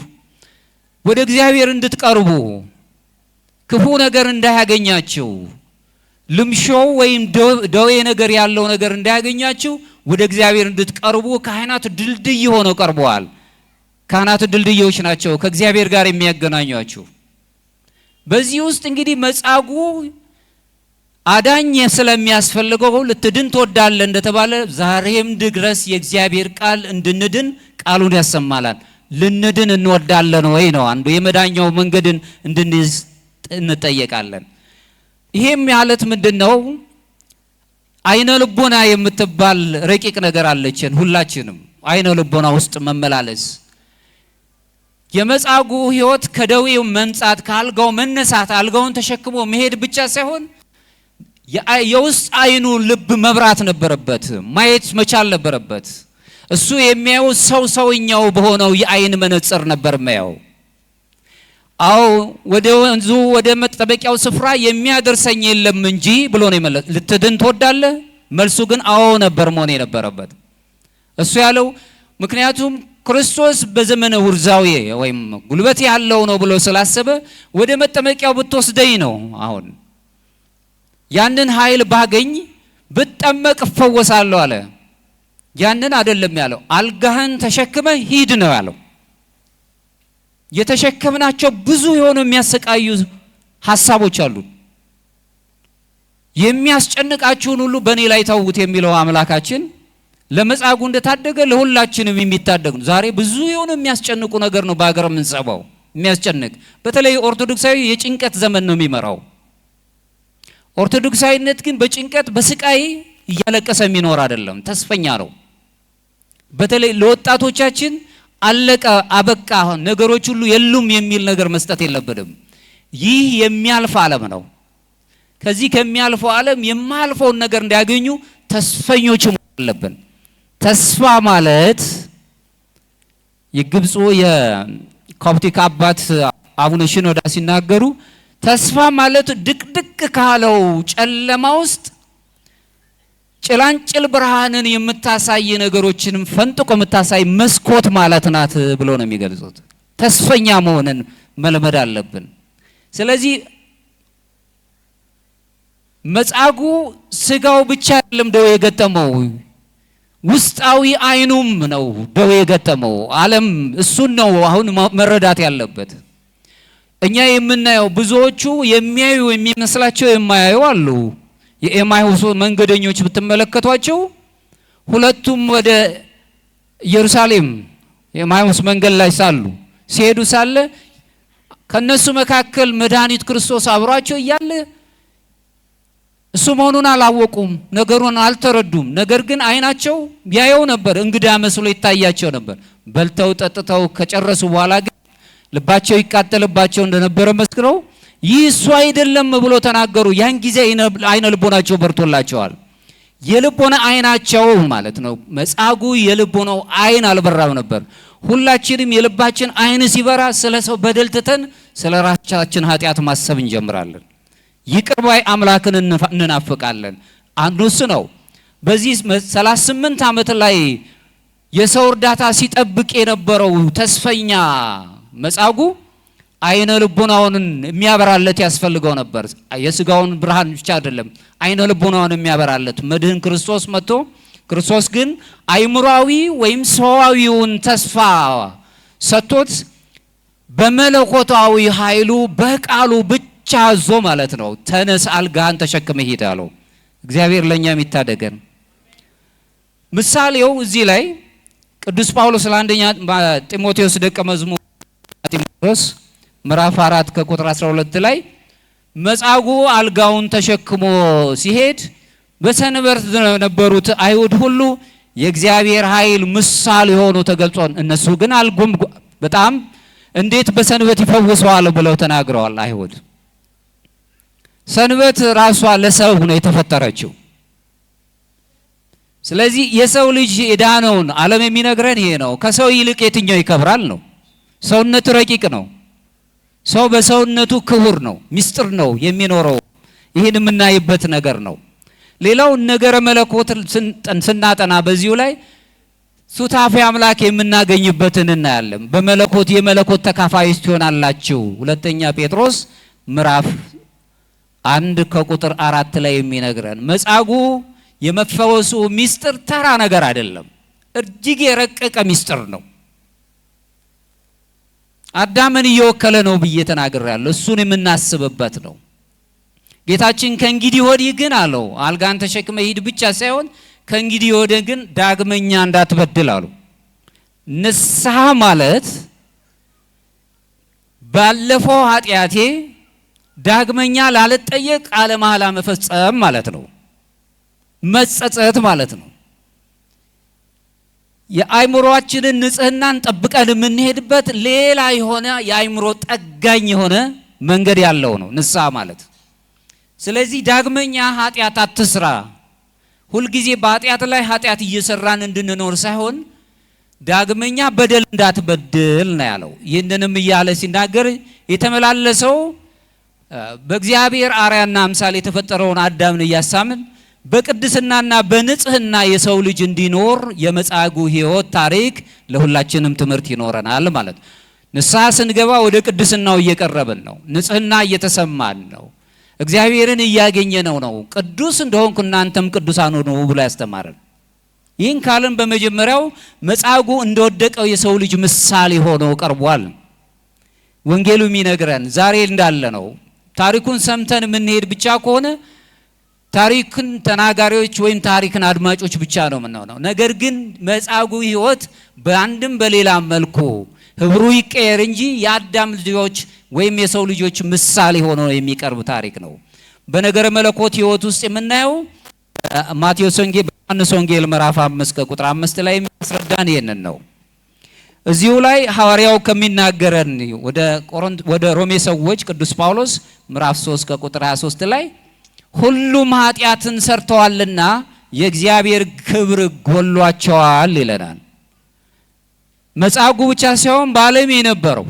ወደ እግዚአብሔር እንድትቀርቡ ክፉ ነገር እንዳያገኛችሁ፣ ልምሾው ወይም ደዌ ነገር ያለው ነገር እንዳያገኛችሁ ወደ እግዚአብሔር እንድትቀርቡ ካህናት ድልድይ ሆነው ቀርበዋል። ካህናት ድልድዮች ናቸው ከእግዚአብሔር ጋር የሚያገናኟችሁ። በዚህ ውስጥ እንግዲህ መጻጉዕ አዳኝ ስለሚያስፈልገው ልትድን ትወዳለህ እንደተባለ ዛሬም ድረስ የእግዚአብሔር ቃል እንድንድን ቃሉን ያሰማላል። ልንድን እንወዳለን ወይ ነው አንዱ የመዳኛው መንገድን እንድንይዝ እንጠየቃለን። ይሄም ማለት ምንድነው? አይነ ልቦና የምትባል ረቂቅ ነገር አለችን ሁላችንም። አይነ ልቦና ውስጥ መመላለስ የመጻጉዕ ሕይወት ከደዌው መንጻት ከአልጋው መነሳት አልጋውን ተሸክሞ መሄድ ብቻ ሳይሆን የውስጥ አይኑ ልብ መብራት ነበረበት፣ ማየት መቻል ነበረበት። እሱ የሚያየው ሰውኛው በሆነው የአይን መነጽር ነበር የሚያየው። አዎ ወደ ወንዙ ወደ መጠበቂያው ስፍራ የሚያደርሰኝ የለም እንጂ ብሎ ነው የመለሰ። ልትድን ትወዳለህ? መልሱ ግን አዎ ነበር መሆን የነበረበት። እሱ ያለው ምክንያቱም ክርስቶስ በዘመነ ውርዛዌ ወይም ጉልበት ያለው ነው ብሎ ስላሰበ ወደ መጠመቂያው ብትወስደኝ ነው። አሁን ያንን ኃይል ባገኝ ብጠመቅ እፈወሳለሁ አለ። ያንን አይደለም ያለው፣ አልጋህን ተሸክመ ሂድ ነው ያለው። የተሸከምናቸው ብዙ የሆኑ የሚያሰቃዩ ሐሳቦች አሉ። የሚያስጨንቃችሁን ሁሉ በእኔ ላይ ተውት የሚለው አምላካችን ለመጻጉዕ እንደታደገ ለሁላችንም የሚታደግ ነው። ዛሬ ብዙ የሆነ የሚያስጨንቁ ነገር ነው በአገር የምንሰማው የሚያስጨንቅ። በተለይ ኦርቶዶክሳዊ የጭንቀት ዘመን ነው የሚመራው። ኦርቶዶክሳዊነት ግን በጭንቀት በስቃይ እያለቀሰ የሚኖር አይደለም፣ ተስፈኛ ነው። በተለይ ለወጣቶቻችን አለቀ አበቃ ነገሮች ሁሉ የሉም የሚል ነገር መስጠት የለብንም። ይህ የሚያልፍ ዓለም ነው። ከዚህ ከሚያልፈው ዓለም የማያልፈውን ነገር እንዲያገኙ ተስፈኞች መሆን አለብን። ተስፋ ማለት የግብፁ የኮፕቲክ አባት አቡነ ሽኖዳ ሲናገሩ ተስፋ ማለት ድቅድቅ ካለው ጨለማ ውስጥ ጭላንጭል ብርሃንን የምታሳይ ነገሮችንም ፈንጥቆ የምታሳይ መስኮት ማለት ናት ብሎ ነው የሚገልጹት። ተስፈኛ መሆንን መልመድ አለብን። ስለዚህ መጻጉዕ ስጋው ብቻ አይደለም ደዌ የገጠመው፣ ውስጣዊ አይኑም ነው ደዌ የገጠመው። ዓለም እሱን ነው አሁን መረዳት ያለበት። እኛ የምናየው ብዙዎቹ የሚያዩ የሚመስላቸው የማያዩ አሉ። የኤማሁስ መንገደኞች ብትመለከቷቸው ሁለቱም ወደ ኢየሩሳሌም የኤማሁስ መንገድ ላይ ሲሄዱ ሳለ ከነሱ መካከል መድኃኒት ክርስቶስ አብሯቸው እያለ እሱ መሆኑን አላወቁም፣ ነገሩን አልተረዱም። ነገር ግን አይናቸው ያየው ነበር፣ እንግዳ መስሎ ይታያቸው ነበር። በልተው ጠጥተው ከጨረሱ በኋላ ግን ልባቸው ይቃጠልባቸው እንደነበረ መስክረው ይህ እሱ አይደለም ብሎ ተናገሩ። ያን ጊዜ አይነ ልቦናቸው በርቶላቸዋል። የልቦና አይናቸው ማለት ነው። መጻጉዕ የልቦናው አይን አልበራም ነበር። ሁላችንም የልባችን አይን ሲበራ ስለ ሰው በደል ትተን ስለ ራሳችን ኃጢአት ማሰብ እንጀምራለን። ይቅር ባይ አምላክን እንናፍቃለን። አንዱ እሱ ነው። በዚህ 38 ዓመት ላይ የሰው እርዳታ ሲጠብቅ የነበረው ተስፈኛ መጻጉዕ አይነ ልቦናውን የሚያበራለት ያስፈልገው ነበር። የስጋውን ብርሃን ብቻ አይደለም፣ አይነ ልቦናውን የሚያበራለት መድህን ክርስቶስ መጥቶ ክርስቶስ ግን አይምሯዊ ወይም ሰዋዊውን ተስፋ ሰጥቶት በመለኮታዊ ኃይሉ በቃሉ ብቻ አዞ ማለት ነው ተነስ አልጋህን ተሸክመ ሂድ አለው። እግዚአብሔር ለኛም ይታደገን። ምሳሌው እዚህ ላይ ቅዱስ ጳውሎስ ለአንደኛ ጢሞቴዎስ ደቀ መዝሙር ጢሞቴዎስ ምዕራፍ 4 ከቁጥር 12 ላይ መጻጉዕ አልጋውን ተሸክሞ ሲሄድ በሰንበት የነበሩት አይሁድ ሁሉ የእግዚአብሔር ኃይል ምሳሌ ሆኖ ተገልጿል። እነሱ ግን አልጎም በጣም እንዴት በሰንበት ይፈውሰዋል ብለው ተናግረዋል። አይሁድ ሰንበት ራሷ ለሰው ነው የተፈጠረችው። ስለዚህ የሰው ልጅ የዳነውን ዓለም የሚነግረን ይሄ ነው። ከሰው ይልቅ የትኛው ይከብራል ነው። ሰውነቱ ረቂቅ ነው። ሰው በሰውነቱ ክቡር ነው፣ ምስጢር ነው የሚኖረው። ይህን የምናይበት ነገር ነው። ሌላው ነገረ መለኮት ስናጠና በዚሁ ላይ ሱታፌ አምላክ የምናገኝበትን እናያለን። በመለኮት የመለኮት ተካፋዮች ትሆናላችሁ ሁለተኛ ጴጥሮስ ምዕራፍ 1 ከቁጥር 4 ላይ የሚነግረን መጻጉዕ የመፈወሱ ምስጢር ተራ ነገር አይደለም፣ እጅግ የረቀቀ ምስጢር ነው። አዳምን እየወከለ ነው ብዬ ተናግሬያለሁ። እሱን የምናስብበት ነው። ጌታችን ከእንግዲህ ወዲህ ግን አለው አልጋን ተሸክመ ሂድ ብቻ ሳይሆን ከእንግዲህ ወዲህ ግን ዳግመኛ እንዳትበድል አሉ። ንስሐ ማለት ባለፈው ኃጢአቴ ዳግመኛ ላለጠየቅ ቃለ መሐላ መፈጸም ማለት ነው። መጸጸት ማለት ነው። የአይምሮአችንን ንጽህናን ጠብቀን የምንሄድበት ሌላ የሆነ የአይምሮ ጠጋኝ የሆነ መንገድ ያለው ነው ንስሐ ማለት። ስለዚህ ዳግመኛ ኃጢአት አትስራ፣ ሁልጊዜ በኃጢአት ላይ ኃጢአት እየሰራን እንድንኖር ሳይሆን ዳግመኛ በደል እንዳትበድል ነው ያለው። ይህንንም እያለ ሲናገር የተመላለሰው በእግዚአብሔር አርአያና አምሳል የተፈጠረውን አዳምን እያሳምን በቅድስናና በንጽህና የሰው ልጅ እንዲኖር የመጻጉዕ ሕይወት ታሪክ ለሁላችንም ትምህርት ይኖረናል ማለት ነው። ንስሐ ስንገባ ወደ ቅድስናው እየቀረብን ነው። ንጽህና እየተሰማን ነው። እግዚአብሔርን እያገኘነው ነው። ቅዱስ እንደሆንኩ እናንተም ቅዱሳን ሁኑ ብሎ ያስተማረን። ይህን ካልን በመጀመሪያው መጻጉዕ እንደወደቀው የሰው ልጅ ምሳሌ ሆኖ ቀርቧል። ወንጌሉ የሚነግረን ዛሬ እንዳለ ነው። ታሪኩን ሰምተን የምንሄድ ብቻ ከሆነ ታሪክን ተናጋሪዎች ወይም ታሪክን አድማጮች ብቻ ነው የምንሆነው። ነገር ግን መጻጉዕ ሕይወት በአንድም በሌላ መልኩ ህብሩ ይቀየር እንጂ የአዳም ልጆች ወይም የሰው ልጆች ምሳሌ ሆኖ የሚቀርብ ታሪክ ነው። በነገረ መለኮት ሕይወት ውስጥ የምናየው ማቴዎስ ወንጌል በዮሐንስ ወንጌል ምዕራፍ 5 ከቁጥር 5 ላይ የሚያስረዳን ይሄንን ነው። እዚሁ ላይ ሐዋርያው ከሚናገረን ወደ ሮሜ ሰዎች ቅዱስ ጳውሎስ ምዕራፍ 3 ከቁጥር 23 ላይ ሁሉም ኃጢአትን ሰርተዋልና የእግዚአብሔር ክብር ጎሏቸዋል ይለናል። መጻጉዕ ብቻ ሳይሆን በዓለም የነበረው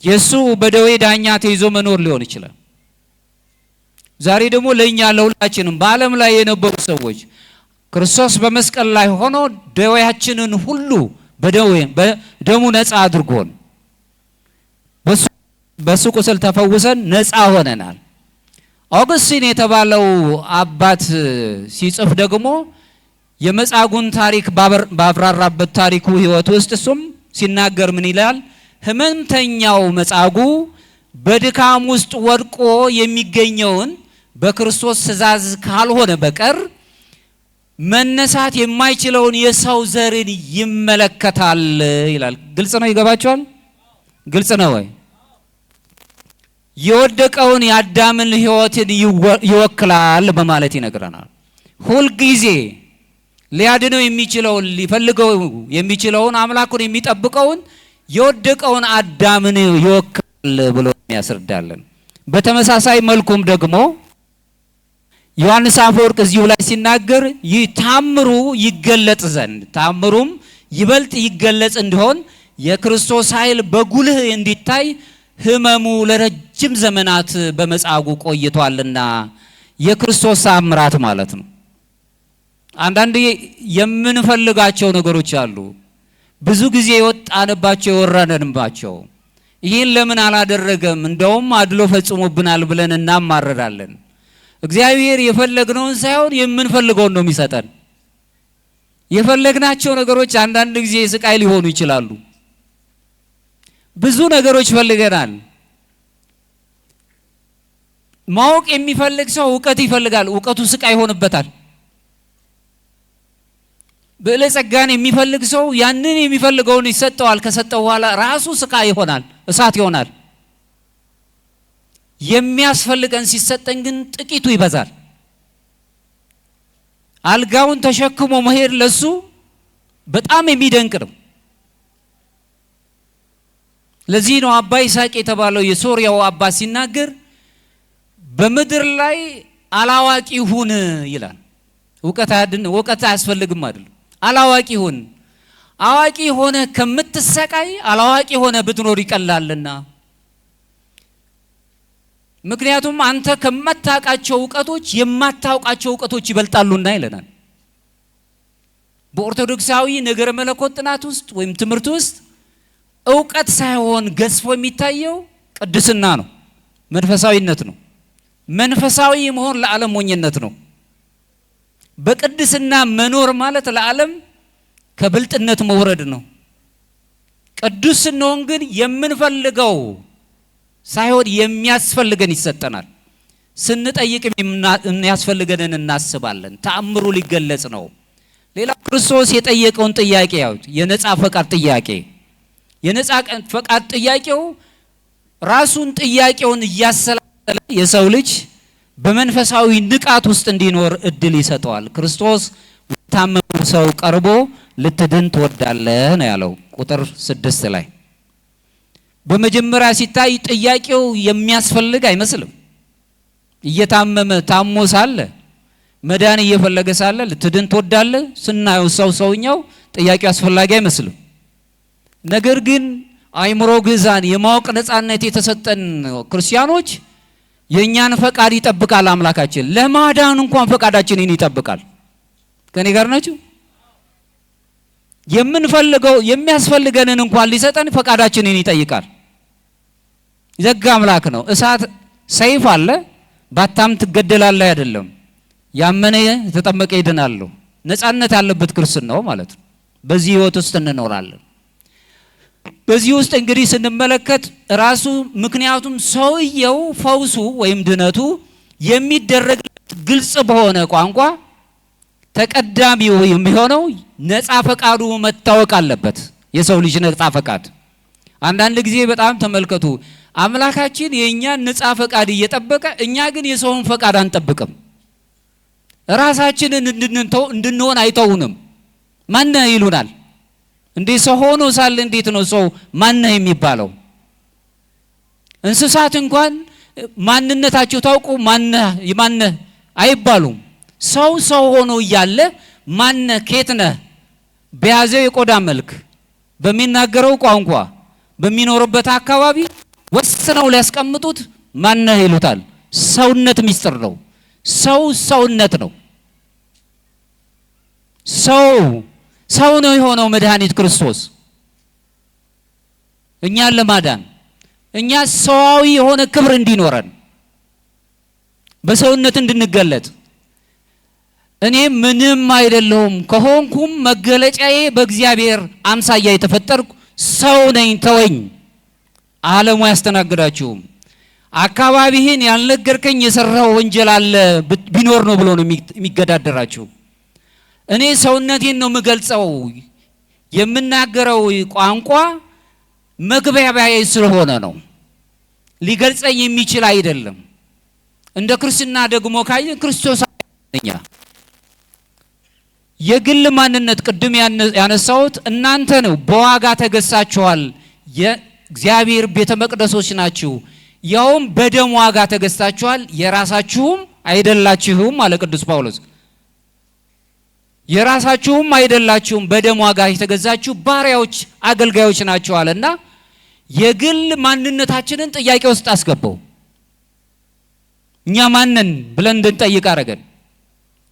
የሱ በደዌ ዳኛ ተይዞ መኖር ሊሆን ይችላል። ዛሬ ደግሞ ለኛ ለሁላችንም በዓለም ላይ የነበሩ ሰዎች ክርስቶስ በመስቀል ላይ ሆኖ ደዌያችንን ሁሉ በደሙ ነፃ አድርጎን በሱ ቁስል ተፈውሰን ነፃ ሆነናል። አውግስቲን የተባለው አባት ሲጽፍ ደግሞ የመጻጉዕን ታሪክ ባብራራበት ታሪኩ ሕይወት ውስጥ እሱም ሲናገር ምን ይላል? ህመምተኛው መጻጉዕ በድካም ውስጥ ወድቆ የሚገኘውን በክርስቶስ ትእዛዝ ካልሆነ በቀር መነሳት የማይችለውን የሰው ዘርን ይመለከታል ይላል። ግልጽ ነው? ይገባችኋል? ግልጽ ነው ወይ? የወደቀውን የአዳምን ሕይወትን ይወክላል በማለት ይነግረናል። ሁል ጊዜ ሊያድነው የሚችለውን ሊፈልገው የሚችለውን አምላኩን የሚጠብቀውን የወደቀውን አዳምን ይወክላል ብሎ ያስረዳልን። በተመሳሳይ መልኩም ደግሞ ዮሐንስ አፈወርቅ እዚሁ ላይ ሲናገር ይታምሩ ይገለጥ ዘንድ ታምሩም ይበልጥ ይገለጽ እንደሆን የክርስቶስ ኃይል በጉልህ እንዲታይ ህመሙ ለረጅም ዘመናት በመጻጉዕ ቆይቷልና የክርስቶስ ተአምራት ማለት ነው። አንዳንድ የምንፈልጋቸው ነገሮች አሉ፣ ብዙ ጊዜ የወጣንባቸው የወረድንባቸው። ይህን ለምን አላደረገም እንደውም አድሎ ፈጽሞብናል ብለን እናማረዳለን። እግዚአብሔር የፈለግነውን ሳይሆን የምንፈልገውን ነው የሚሰጠን። የፈለግናቸው ነገሮች አንዳንድ ጊዜ ስቃይ ሊሆኑ ይችላሉ። ብዙ ነገሮች ፈልገናል። ማወቅ የሚፈልግ ሰው ዕውቀት ይፈልጋል፣ ዕውቀቱ ስቃይ ይሆንበታል። በለጸጋን የሚፈልግ ሰው ያንን የሚፈልገውን ይሰጠዋል። ከሰጠው በኋላ ራሱ ስቃይ ይሆናል፣ እሳት ይሆናል። የሚያስፈልገን ሲሰጠን ግን ጥቂቱ ይበዛል። አልጋውን ተሸክሞ መሄድ ለሱ በጣም የሚደንቅ ነው። ለዚህ ነው አባ ይስሐቅ የተባለው የሶርያው አባት ሲናገር በምድር ላይ አላዋቂ ሁን ይላል። ዕውቀት አያስፈልግም አይደል? አላዋቂ ሁን። አዋቂ ሆነ ከምትሰቃይ አላዋቂ ሆነ ብትኖር ይቀላልና። ምክንያቱም አንተ ከመታውቃቸው ዕውቀቶች የማታውቃቸው ዕውቀቶች ይበልጣሉና ይለናል። በኦርቶዶክሳዊ ነገረ መለኮት ጥናት ውስጥ ወይም ትምህርት ውስጥ ዕውቀት ሳይሆን ገዝፎ የሚታየው ቅድስና ነው፣ መንፈሳዊነት ነው። መንፈሳዊ መሆን ለዓለም ሞኝነት ነው። በቅድስና መኖር ማለት ለዓለም ከብልጥነት መውረድ ነው። ቅዱስ ስንሆን ግን የምንፈልገው ሳይሆን የሚያስፈልገን ይሰጠናል። ስንጠይቅ የሚያስፈልገንን እናስባለን። ተአምሩ ሊገለጽ ነው። ሌላ ክርስቶስ የጠየቀውን ጥያቄ ያዩት የነጻ ፈቃድ ጥያቄ። የነጻ ፈቃድ ጥያቄው ራሱን ጥያቄውን እያሰላሰለ የሰው ልጅ በመንፈሳዊ ንቃት ውስጥ እንዲኖር እድል ይሰጠዋል። ክርስቶስ ታመሙ ሰው ቀርቦ ልትድን ትወዳለህ ነው ያለው ቁጥር 6 ላይ። በመጀመሪያ ሲታይ ጥያቄው የሚያስፈልግ አይመስልም። እየታመመ ታሞ ሳለ መዳን እየፈለገ ሳለ ልትድን ትወዳለህ ስናየው ሰውኛው ጥያቄው አስፈላጊ አይመስልም። ነገር ግን አይምሮ ግዛን የማወቅ ነጻነት የተሰጠን ክርስቲያኖች የኛን ፈቃድ ይጠብቃል። አምላካችን ለማዳን እንኳን ፈቃዳችንን ይጠብቃል። ከኔ ጋር ናችሁ? የምንፈልገው የሚያስፈልገንን እንኳን ሊሰጠን ፈቃዳችንን ይጠይቃል። ዘጋ አምላክ ነው። እሳት ሰይፍ አለ፣ ባታም ትገደላለህ አይደለም። ያመነ የተጠመቀ ይድናል። ነጻነት ያለበት ክርስትናው ማለት ነው። በዚህ ህይወት ውስጥ እንኖራለን። በዚህ ውስጥ እንግዲህ ስንመለከት ራሱ ምክንያቱም ሰውየው ፈውሱ ወይም ድነቱ የሚደረግለት ግልጽ በሆነ ቋንቋ ተቀዳሚው የሚሆነው ነጻ ፈቃዱ መታወቅ አለበት። የሰው ልጅ ነጻ ፈቃድ አንዳንድ ጊዜ በጣም ተመልከቱ፣ አምላካችን የእኛን ነጻ ፈቃድ እየጠበቀ እኛ ግን የሰውን ፈቃድ አንጠብቅም። ራሳችንን እንድንሆን አይተውንም። ማነህ ይሉናል። እንዴ ሰው ሆኖ ሳለ እንዴት ነው ሰው ማነህ የሚባለው? እንስሳት እንኳን ማንነታቸው ታውቁ ማነህ አይባሉም። ሰው ሆኖ እያለ ማነህ ከየት ነህ በያዘው የቆዳ መልክ በሚናገረው ቋንቋ በሚኖርበት አካባቢ ወስነው ሊያስቀምጡት ማነህ ይሉታል። ሰውነት ሚስጥር ነው። ሰውነት ነው። ሰው ነው የሆነው መድኃኒት ክርስቶስ እኛን ለማዳን እኛ ሰዋዊ የሆነ ክብር እንዲኖረን በሰውነት እንድንገለጥ እኔ ምንም አይደለሁም ከሆንኩም መገለጫዬ በእግዚአብሔር አምሳያ የተፈጠርኩ ሰው ነኝ ተወኝ። ዓለሙ ያስተናግዳችሁም አካባቢህን ያልነገርከኝ የሰራው ወንጀል አለ ቢኖር ነው ብሎ ነው የሚገዳደራችሁ። እኔ ሰውነቴን ነው የምገልጸው። የምናገረው ቋንቋ መግባቢያዬ ስለሆነ ነው፣ ሊገልጸኝ የሚችል አይደለም። እንደ ክርስትና ደግሞ ካየን ክርስቶስ አኛ የግል ማንነት ቅድም ያነሳሁት እናንተ ነው። በዋጋ ተገዝታችኋል፣ የእግዚአብሔር ቤተ መቅደሶች ናችሁ። ያውም በደም ዋጋ ተገዝታችኋል፣ የራሳችሁም አይደላችሁም አለ ቅዱስ ጳውሎስ። የራሳችሁም አይደላችሁም በደም ዋጋ የተገዛችሁ ባሪያዎች አገልጋዮች ናችሁ አለና የግል ማንነታችንን ጥያቄ ውስጥ አስገባው። እኛ ማንን ብለን እንድንጠይቅ አደረገን።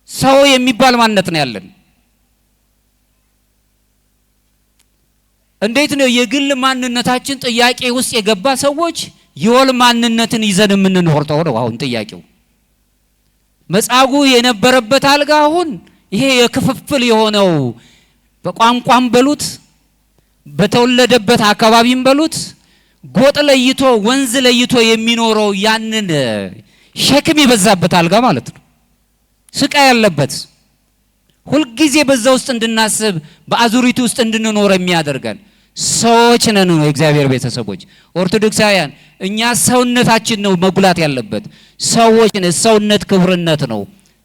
ሰው የሚባል ማንነት ነው ያለን። እንዴት ነው የግል ማንነታችን ጥያቄ ውስጥ የገባ ሰዎች የወል ማንነትን ይዘን የምንኖርተው ነው አሁን ጥያቄው። መጻጉዕ የነበረበት አልጋ አሁን ይሄ የክፍፍል የሆነው በቋንቋም በሉት በተወለደበት አካባቢም በሉት ጎጥ ለይቶ ወንዝ ለይቶ የሚኖረው ያንን ሸክም የበዛበት አልጋ ማለት ነው። ስቃይ ያለበት ሁልጊዜ በዛ ውስጥ እንድናስብ በአዙሪቱ ውስጥ እንድንኖር የሚያደርገን ሰዎች ነን ነው የእግዚአብሔር ቤተሰቦች ኦርቶዶክሳውያን። እኛ ሰውነታችን ነው መጉላት ያለበት። ሰዎች ነን። ሰውነት ክብርነት ነው።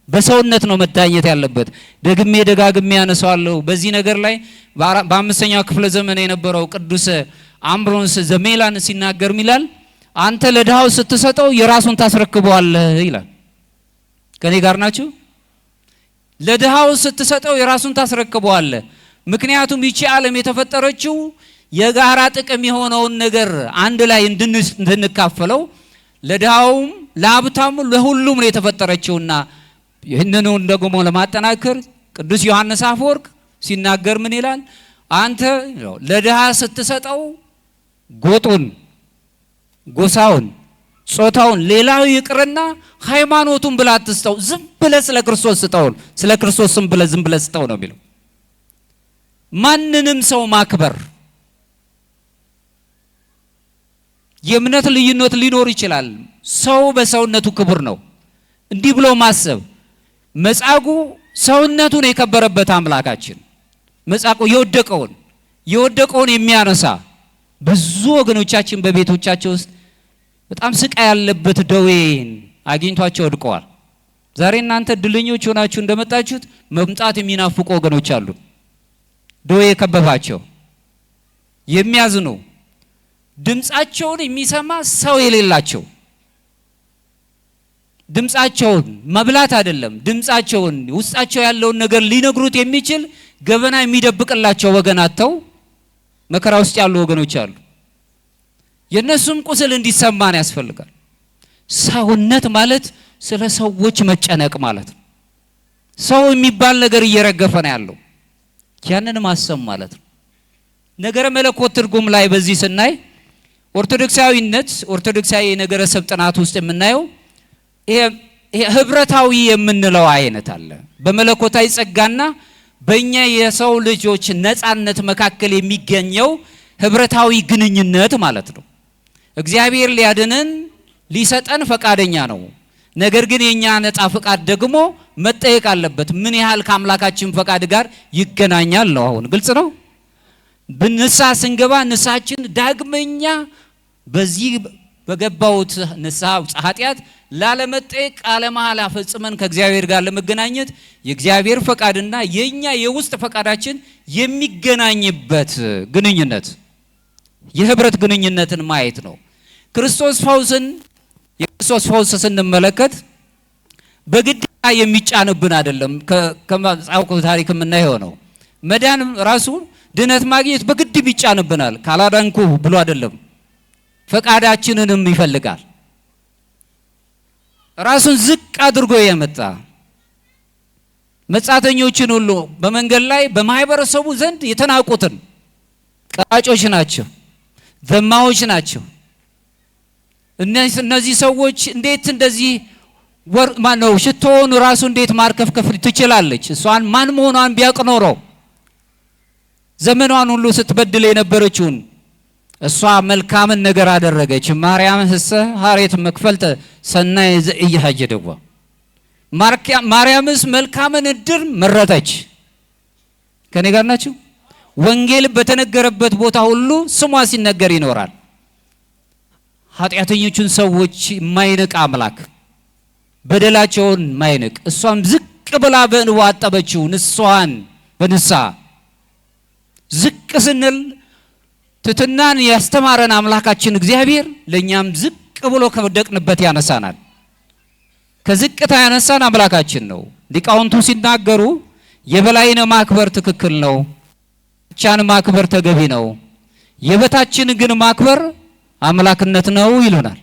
በሰውነት ነው መዳኘት ያለበት። ደግሜ ደጋግሜ ያነሳዋለሁ። በዚህ ነገር ላይ በአምስተኛው ክፍለ ዘመን የነበረው ቅዱስ አምብሮንስ ዘሜላን ሲናገር ይላል አንተ ለድሃው ስትሰጠው የራሱን ታስረክበዋለህ ይላል። ከኔ ጋር ናችሁ? ለድሃው ስትሰጠው የራሱን ታስረክበዋለህ። ምክንያቱም ይቺ ዓለም የተፈጠረችው የጋራ ጥቅም የሆነውን ነገር አንድ ላይ እንድንካፈለው ለድሃውም ለሀብታሙ ለሁሉም ነው የተፈጠረችውና ይህንኑ ደግሞ ለማጠናከር ቅዱስ ዮሐንስ አፈወርቅ ሲናገር ምን ይላል? አንተ ለድሃ ስትሰጠው ጎጡን፣ ጎሳውን፣ ጾታውን ሌላው ይቅርና ሃይማኖቱን ብላ አትስጠው። ዝም ብለህ ስለ ክርስቶስ ስጠው። ስለ ክርስቶስ ዝም ብለህ ስጠው ነው የሚለው። ማንንም ሰው ማክበር የእምነት ልዩነት ሊኖር ይችላል። ሰው በሰውነቱ ክቡር ነው። እንዲህ ብሎ ማሰብ መጻጉዕ ሰውነቱን የከበረበት አምላካችን መጻጉዕ የወደቀውን የሚያነሳ ብዙ ወገኖቻችን በቤቶቻቸው ውስጥ በጣም ስቃይ ያለበት ደዌን አግኝቷቸው ወድቀዋል። ዛሬ እናንተ ድልኞች ሆናችሁ እንደመጣችሁት መምጣት የሚናፍቁ ወገኖች አሉ። ደዌ የከበባቸው የሚያዝኑ ድምጻቸውን የሚሰማ ሰው የሌላቸው ድምጻቸውን መብላት አይደለም ድምጻቸውን ውስጣቸው ያለውን ነገር ሊነግሩት የሚችል ገበና የሚደብቅላቸው ወገን አጥተው መከራ ውስጥ ያሉ ወገኖች አሉ። የነሱም ቁስል እንዲሰማን ያስፈልጋል። ሰውነት ማለት ስለ ሰዎች መጨነቅ ማለት ነው። ሰው የሚባል ነገር እየረገፈ ነው ያለው። ያንን ማሰብ ማለት ነው። ነገረ መለኮት ትርጉም ላይ በዚህ ስናይ ኦርቶዶክሳዊ ነገረ ሰብ ጥናት ውስጥ የምናየው ይሄ ህብረታዊ የምንለው አይነት አለ። በመለኮታዊ ጸጋና በእኛ የሰው ልጆች ነፃነት መካከል የሚገኘው ህብረታዊ ግንኙነት ማለት ነው። እግዚአብሔር ሊያድነን ሊሰጠን ፈቃደኛ ነው። ነገር ግን የኛ ነፃ ፈቃድ ደግሞ መጠየቅ አለበት። ምን ያህል ከአምላካችን ፈቃድ ጋር ይገናኛል ነው። አሁን ግልጽ ነው። በንስሐ ስንገባ ንስሐችን ዳግመኛ በዚህ በገባውት ንስሐ ኃጢአት ላለመጠየቅ ቃለ መሐላ ፈጽመን ከእግዚአብሔር ጋር ለመገናኘት የእግዚአብሔር ፈቃድና የኛ የውስጥ ፈቃዳችን የሚገናኝበት ግንኙነት የህብረት ግንኙነትን ማየት ነው። የክርስቶስ ፈውስ ስንመለከት በግድ የሚጫንብን አይደለም። ከመጽሐፉ ታሪክ የምናየው ነው። መዳን ራሱ ድነት ማግኘት በግድ ይጫንብናል። ካላዳንኩ ብሎ አይደለም፣ ፈቃዳችንንም ይፈልጋል። ራሱን ዝቅ አድርጎ የመጣ መጻተኞችን ሁሉ በመንገድ ላይ በማህበረሰቡ ዘንድ የተናቁትን ቀራጮች ናቸው፣ ዘማዎች ናቸው። እነዚህ ሰዎች እንዴት እንደዚህ ማነው ሽቶውን ራሱ እንዴት ማርከፍከፍ ትችላለች? እሷን ማን መሆኗን ቢያውቅ ኖሮ ዘመኗን ሁሉ ስትበድል የነበረችውን እሷ መልካምን ነገር አደረገች። ማርያም ህሰ ሀሬት መክፈልተ ሰናይ ዘኢያጀደዋ ማርያምስ መልካምን እድር መረጠች። ከኔ ጋር ናችሁ? ወንጌል በተነገረበት ቦታ ሁሉ ስሟ ሲነገር ይኖራል። ኃጢአተኞቹን ሰዎች የማይንቅ አምላክ በደላቸውን ማይንቅ እሷም ዝቅ ብላ በእንባ አጠበችው ንስሐን በንስሐ ዝቅ ስንል ትትናን ያስተማረን አምላካችን እግዚአብሔር ለኛም ዝቅ ብሎ ከወደቅንበት ያነሳናል። ከዝቅታ ያነሳን አምላካችን ነው። ሊቃውንቱ ሲናገሩ የበላይን ማክበር ትክክል ነው፣ ብቻን ማክበር ተገቢ ነው፣ የበታችን ግን ማክበር አምላክነት ነው ይሉናል።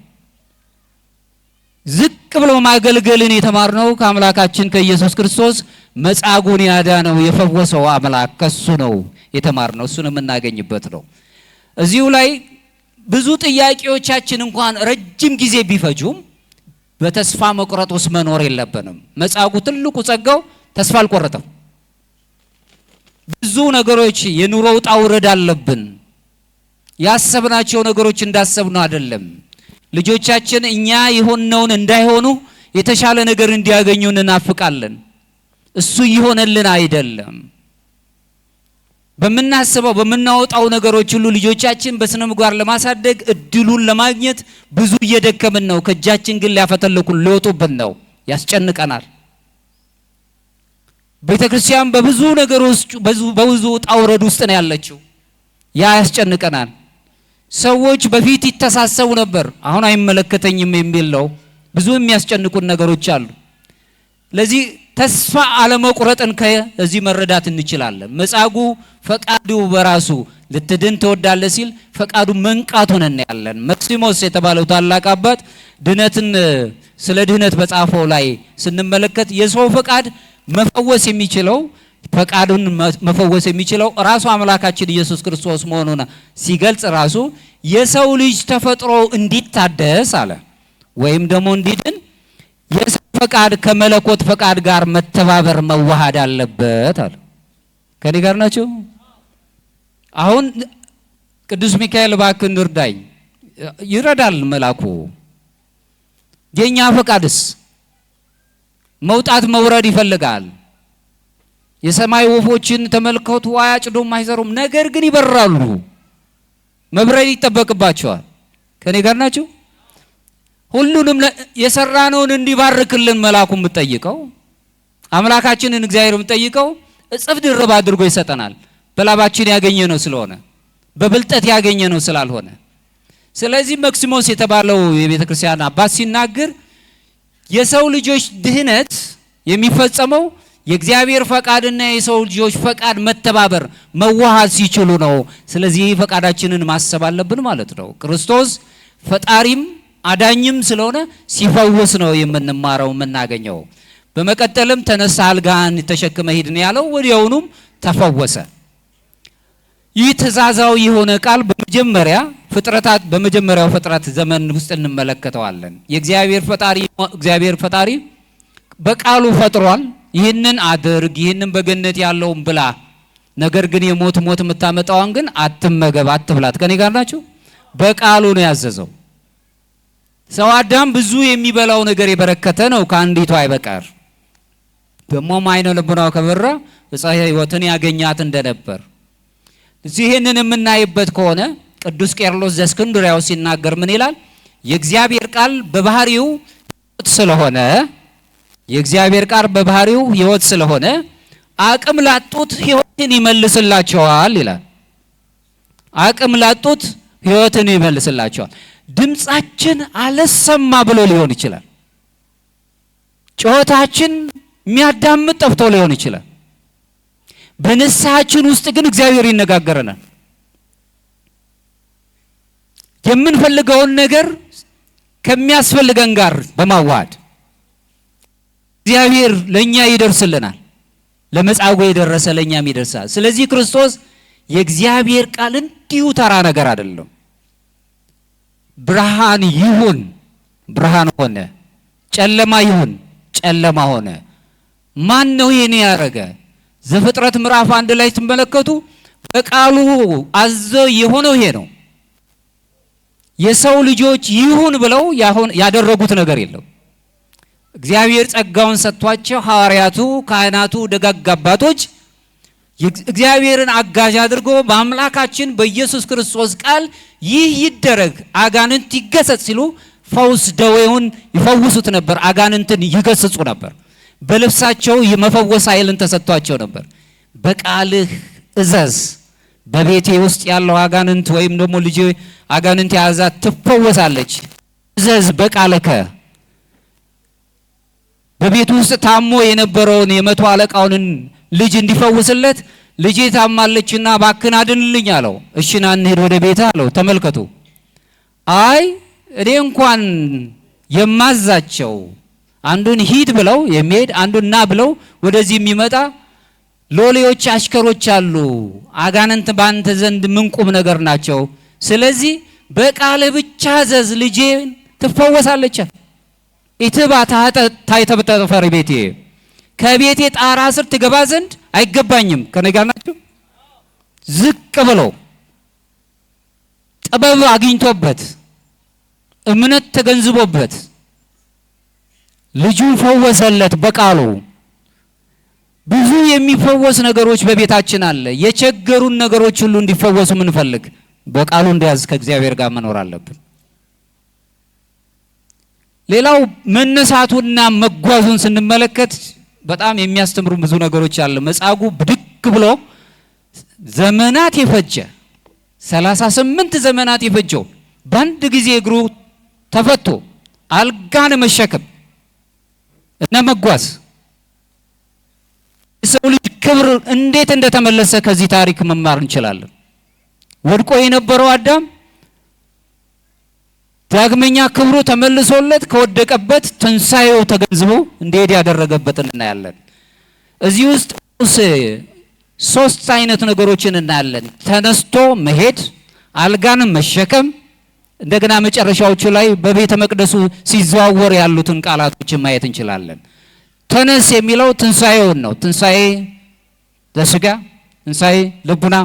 ዝቅ ብሎ ማገልገልን የተማርነው ከአምላካችን ከኢየሱስ ክርስቶስ መጻጉዕን ያዳነው የፈወሰው አምላክ ከሱ ነው የተማርነው። እሱን የምናገኝበት ነው። እዚሁ ላይ ብዙ ጥያቄዎቻችን እንኳን ረጅም ጊዜ ቢፈጁም በተስፋ መቁረጥ ውስጥ መኖር የለብንም። መጻጉዕ ትልቁ ጸጋው ተስፋ አልቆረጠም። ብዙ ነገሮች የኑሮ ውጣ ውረድ አለብን። ያሰብናቸው ነገሮች እንዳሰብነው አይደለም። ልጆቻችን እኛ የሆነውን እንዳይሆኑ የተሻለ ነገር እንዲያገኙ እናፍቃለን። እሱ ይሆነልን አይደለም። በመናስበው በመናወጣው ነገሮች ሁሉ ልጆቻችን በስነ ምግባር ለማሳደግ እድሉን ለማግኘት ብዙ እየደከምን ነው። ከእጃችን ግን ሊያፈተልኩን ሊወጡብን ነው። ያስጨንቀናል። ቤተክርስቲያን በብዙ ነገሮች በብዙ ውጣ ውረድ ውስጥ ነው ያለችው። ያ ያስጨንቀናል። ሰዎች በፊት ይተሳሰቡ ነበር፣ አሁን አይመለከተኝም የሚል ነው። ብዙ የሚያስጨንቁን ነገሮች አሉ። ለዚህ ተስፋ አለመቁረጥን ከዚህ መረዳት እንችላለን። መጻጉዕ ፈቃዱ በራሱ ልትድን ትወዳለህ ሲል ፈቃዱ መንቃቱን እናያለን። መክሲሞስ የተባለው ታላቅ አባት ድነትን ስለ ድህነት በጻፈው ላይ ስንመለከት የሰው ፈቃድ መፈወስ የሚችለው ፈቃዱን መፈወስ የሚችለው ራሱ አምላካችን ኢየሱስ ክርስቶስ መሆኑን ሲገልጽ ራሱ የሰው ልጅ ተፈጥሮ እንዲታደስ አለ ወይም ደግሞ እንዲድን የሰው ፈቃድ ከመለኮት ፈቃድ ጋር መተባበር መዋሃድ አለበት አለ። ከኔ ጋር ናቸው? አሁን ቅዱስ ሚካኤል እባክህ እርዳኝ ይረዳል መልአኩ። የኛ ፈቃድስ መውጣት መውረድ ይፈልጋል። የሰማይ ወፎችን ተመልከቱ፣ አያጭዱም አይዘሩም፣ ነገር ግን ይበራሉ። መብረር ይጠበቅባቸዋል። ከኔ ጋር ናቸው? ሁሉንም የሰራነውን እንዲባርክልን መልአኩን የምትጠይቀው አምላካችንን እግዚአብሔር የምትጠይቀው እጥፍ ድርብ አድርጎ ይሰጠናል። በላባችን ያገኘነው ስለሆነ በብልጠት ያገኘነው ስላልሆነ። ስለዚህ መክሲሞስ የተባለው የቤተ ክርስቲያን አባት ሲናገር የሰው ልጆች ድህነት የሚፈጸመው የእግዚአብሔር ፈቃድና የሰው ልጆች ፈቃድ መተባበር መዋሃድ ሲችሉ ነው። ስለዚህ ፈቃዳችንን ማሰብ አለብን ማለት ነው። ክርስቶስ ፈጣሪም አዳኝም ስለሆነ ሲፈውስ ነው የምንማረው የምናገኘው። በመቀጠልም ተነሳ አልጋን ተሸክመ ሂድ ነው ያለው። ወዲያውኑም ተፈወሰ። ይህ ትእዛዛዊ የሆነ ቃል በመጀመሪያው ፍጥረት ዘመን ውስጥ እንመለከተዋለን። እግዚአብሔር ፈጣሪ በቃሉ ፈጥሯል። ይህንን አድርግ፣ ይህንን በገነት ያለውን ብላ፣ ነገር ግን የሞት የምታመጣዋን ግን አትመገብ፣ አትብላት። ከኔ ጋር ናችሁ? በቃሉ ነው ያዘዘው። ሰው አዳም ብዙ የሚበላው ነገር የበረከተ ነው፣ ከአንዲቷ አይበቃር። ደሞም አይነ ልቡናው ከበራ ዕፀ ሕይወትን ያገኛት እንደነበር ይህንን የምናይበት ከሆነ ቅዱስ ቄርሎስ ዘእስክንድርያው ሲናገር ምን ይላል? የእግዚአብሔር ቃል በባህሪው ሕይወት ስለሆነ አቅም ላጡት ሕይወትን ይመልስላቸዋል ይላል። አቅም ላጡት ሕይወትን ይመልስላቸዋል። ድምጻችን አልሰማ ብሎ ሊሆን ይችላል። ጩኸታችን የሚያዳምጥ ጠፍቶ ሊሆን ይችላል። በንስሐችን ውስጥ ግን እግዚአብሔር ይነጋገረናል። የምንፈልገውን ነገር ከሚያስፈልገን ጋር በማዋሃድ እግዚአብሔር ለኛ ይደርስልናል። ለመጻጉዕ የደረሰ ለኛም ይደርሳል። ስለዚህ ክርስቶስ የእግዚአብሔር ቃል እንዲሁ ተራ ነገር አይደለም። ብርሃን ይሁን፣ ብርሃን ሆነ፣ ጨለማ ይሁን፣ ጨለማ ሆነ። ማን ነው ይሄን ያደረገ? ዘፍጥረት ምዕራፍ 1 ላይ ትመለከቱ በቃሉ አዘ የሆነው ይሄ ነው። የሰው ልጆች ይሁን ብለው ያደረጉት ነገር የለም። እግዚአብሔር ጸጋውን ሰጥቷቸው ሐዋርያቱ፣ ካህናቱ፣ ደጋግ አባቶች እግዚአብሔርን አጋዥ አድርጎ በአምላካችን በኢየሱስ ክርስቶስ ቃል ይህ ይደረግ፣ አጋንንት ይገሰጽ ሲሉ ፈውስ ደዌውን ይፈውሱት ነበር። አጋንንትን ይገስጹ ነበር። በልብሳቸው የመፈወስ ኃይልን ተሰጥቷቸው ነበር። በቃልህ እዘዝ፣ በቤቴ ውስጥ ያለው አጋንንት ወይም ደግሞ ልጅ አጋንንት የያዛት ትፈወሳለች። እዘዝ በቃልከ በቤቱ ውስጥ ታሞ የነበረውን የመቶ አለቃውን ልጅ እንዲፈውስለት ልጄ ታማለችና ባክን አድንልኝ አለው። እሺ ና እንሂድ ወደ ቤት አለው። ተመልከቱ። አይ እኔ እንኳን የማዛቸው አንዱን ሂድ ብለው የሚሄድ አንዱን ና ብለው ወደዚህ የሚመጣ ሎሌዎች አሽከሮች አሉ። አጋንንት ባንተ ዘንድ ምን ቁም ነገር ናቸው? ስለዚህ በቃል ብቻ ዘዝ ልጄ ትፈወሳለች። ኢትባ ታይተበተፈር ቤቴ ከቤቴ ጣራ ስር ትገባ ዘንድ አይገባኝም። ከነጋ ናቸው ዝቅ ብለው ጥበብ አግኝቶበት እምነት ተገንዝቦበት ልጁን ፈወሰለት በቃሉ። ብዙ የሚፈወስ ነገሮች በቤታችን አለ። የቸገሩን ነገሮች ሁሉ እንዲፈወሱ ምንፈልግ በቃሉ እንዲያዝ ከእግዚአብሔር ጋር መኖር አለብን። ሌላው መነሳቱና መጓዙን ስንመለከት በጣም የሚያስተምሩ ብዙ ነገሮች አለ። መጻጉዕ ብድግ ብሎ ዘመናት የፈጀ 38 ዘመናት የፈጀው በአንድ ጊዜ እግሩ ተፈቶ አልጋን መሸከም እና መጓዝ የሰው ልጅ ክብር እንዴት እንደተመለሰ ከዚህ ታሪክ መማር እንችላለን። ወድቆ የነበረው አዳም ዳግመኛ ክብሩ ተመልሶለት ከወደቀበት ትንሳኤው ተገንዝቦ እንዲሄድ ያደረገበትን እናያለን። እዚህ ውስጥ ሶስት አይነት ነገሮችን እናያለን። ተነስቶ መሄድ፣ አልጋን መሸከም፣ እንደገና መጨረሻዎቹ ላይ በቤተ መቅደሱ ሲዘዋወር ያሉትን ቃላቶችን ማየት እንችላለን። ተነስ የሚለው ትንሳኤውን ነው። ትንሳኤ ለስጋ፣ ትንሳኤ ልቡና፣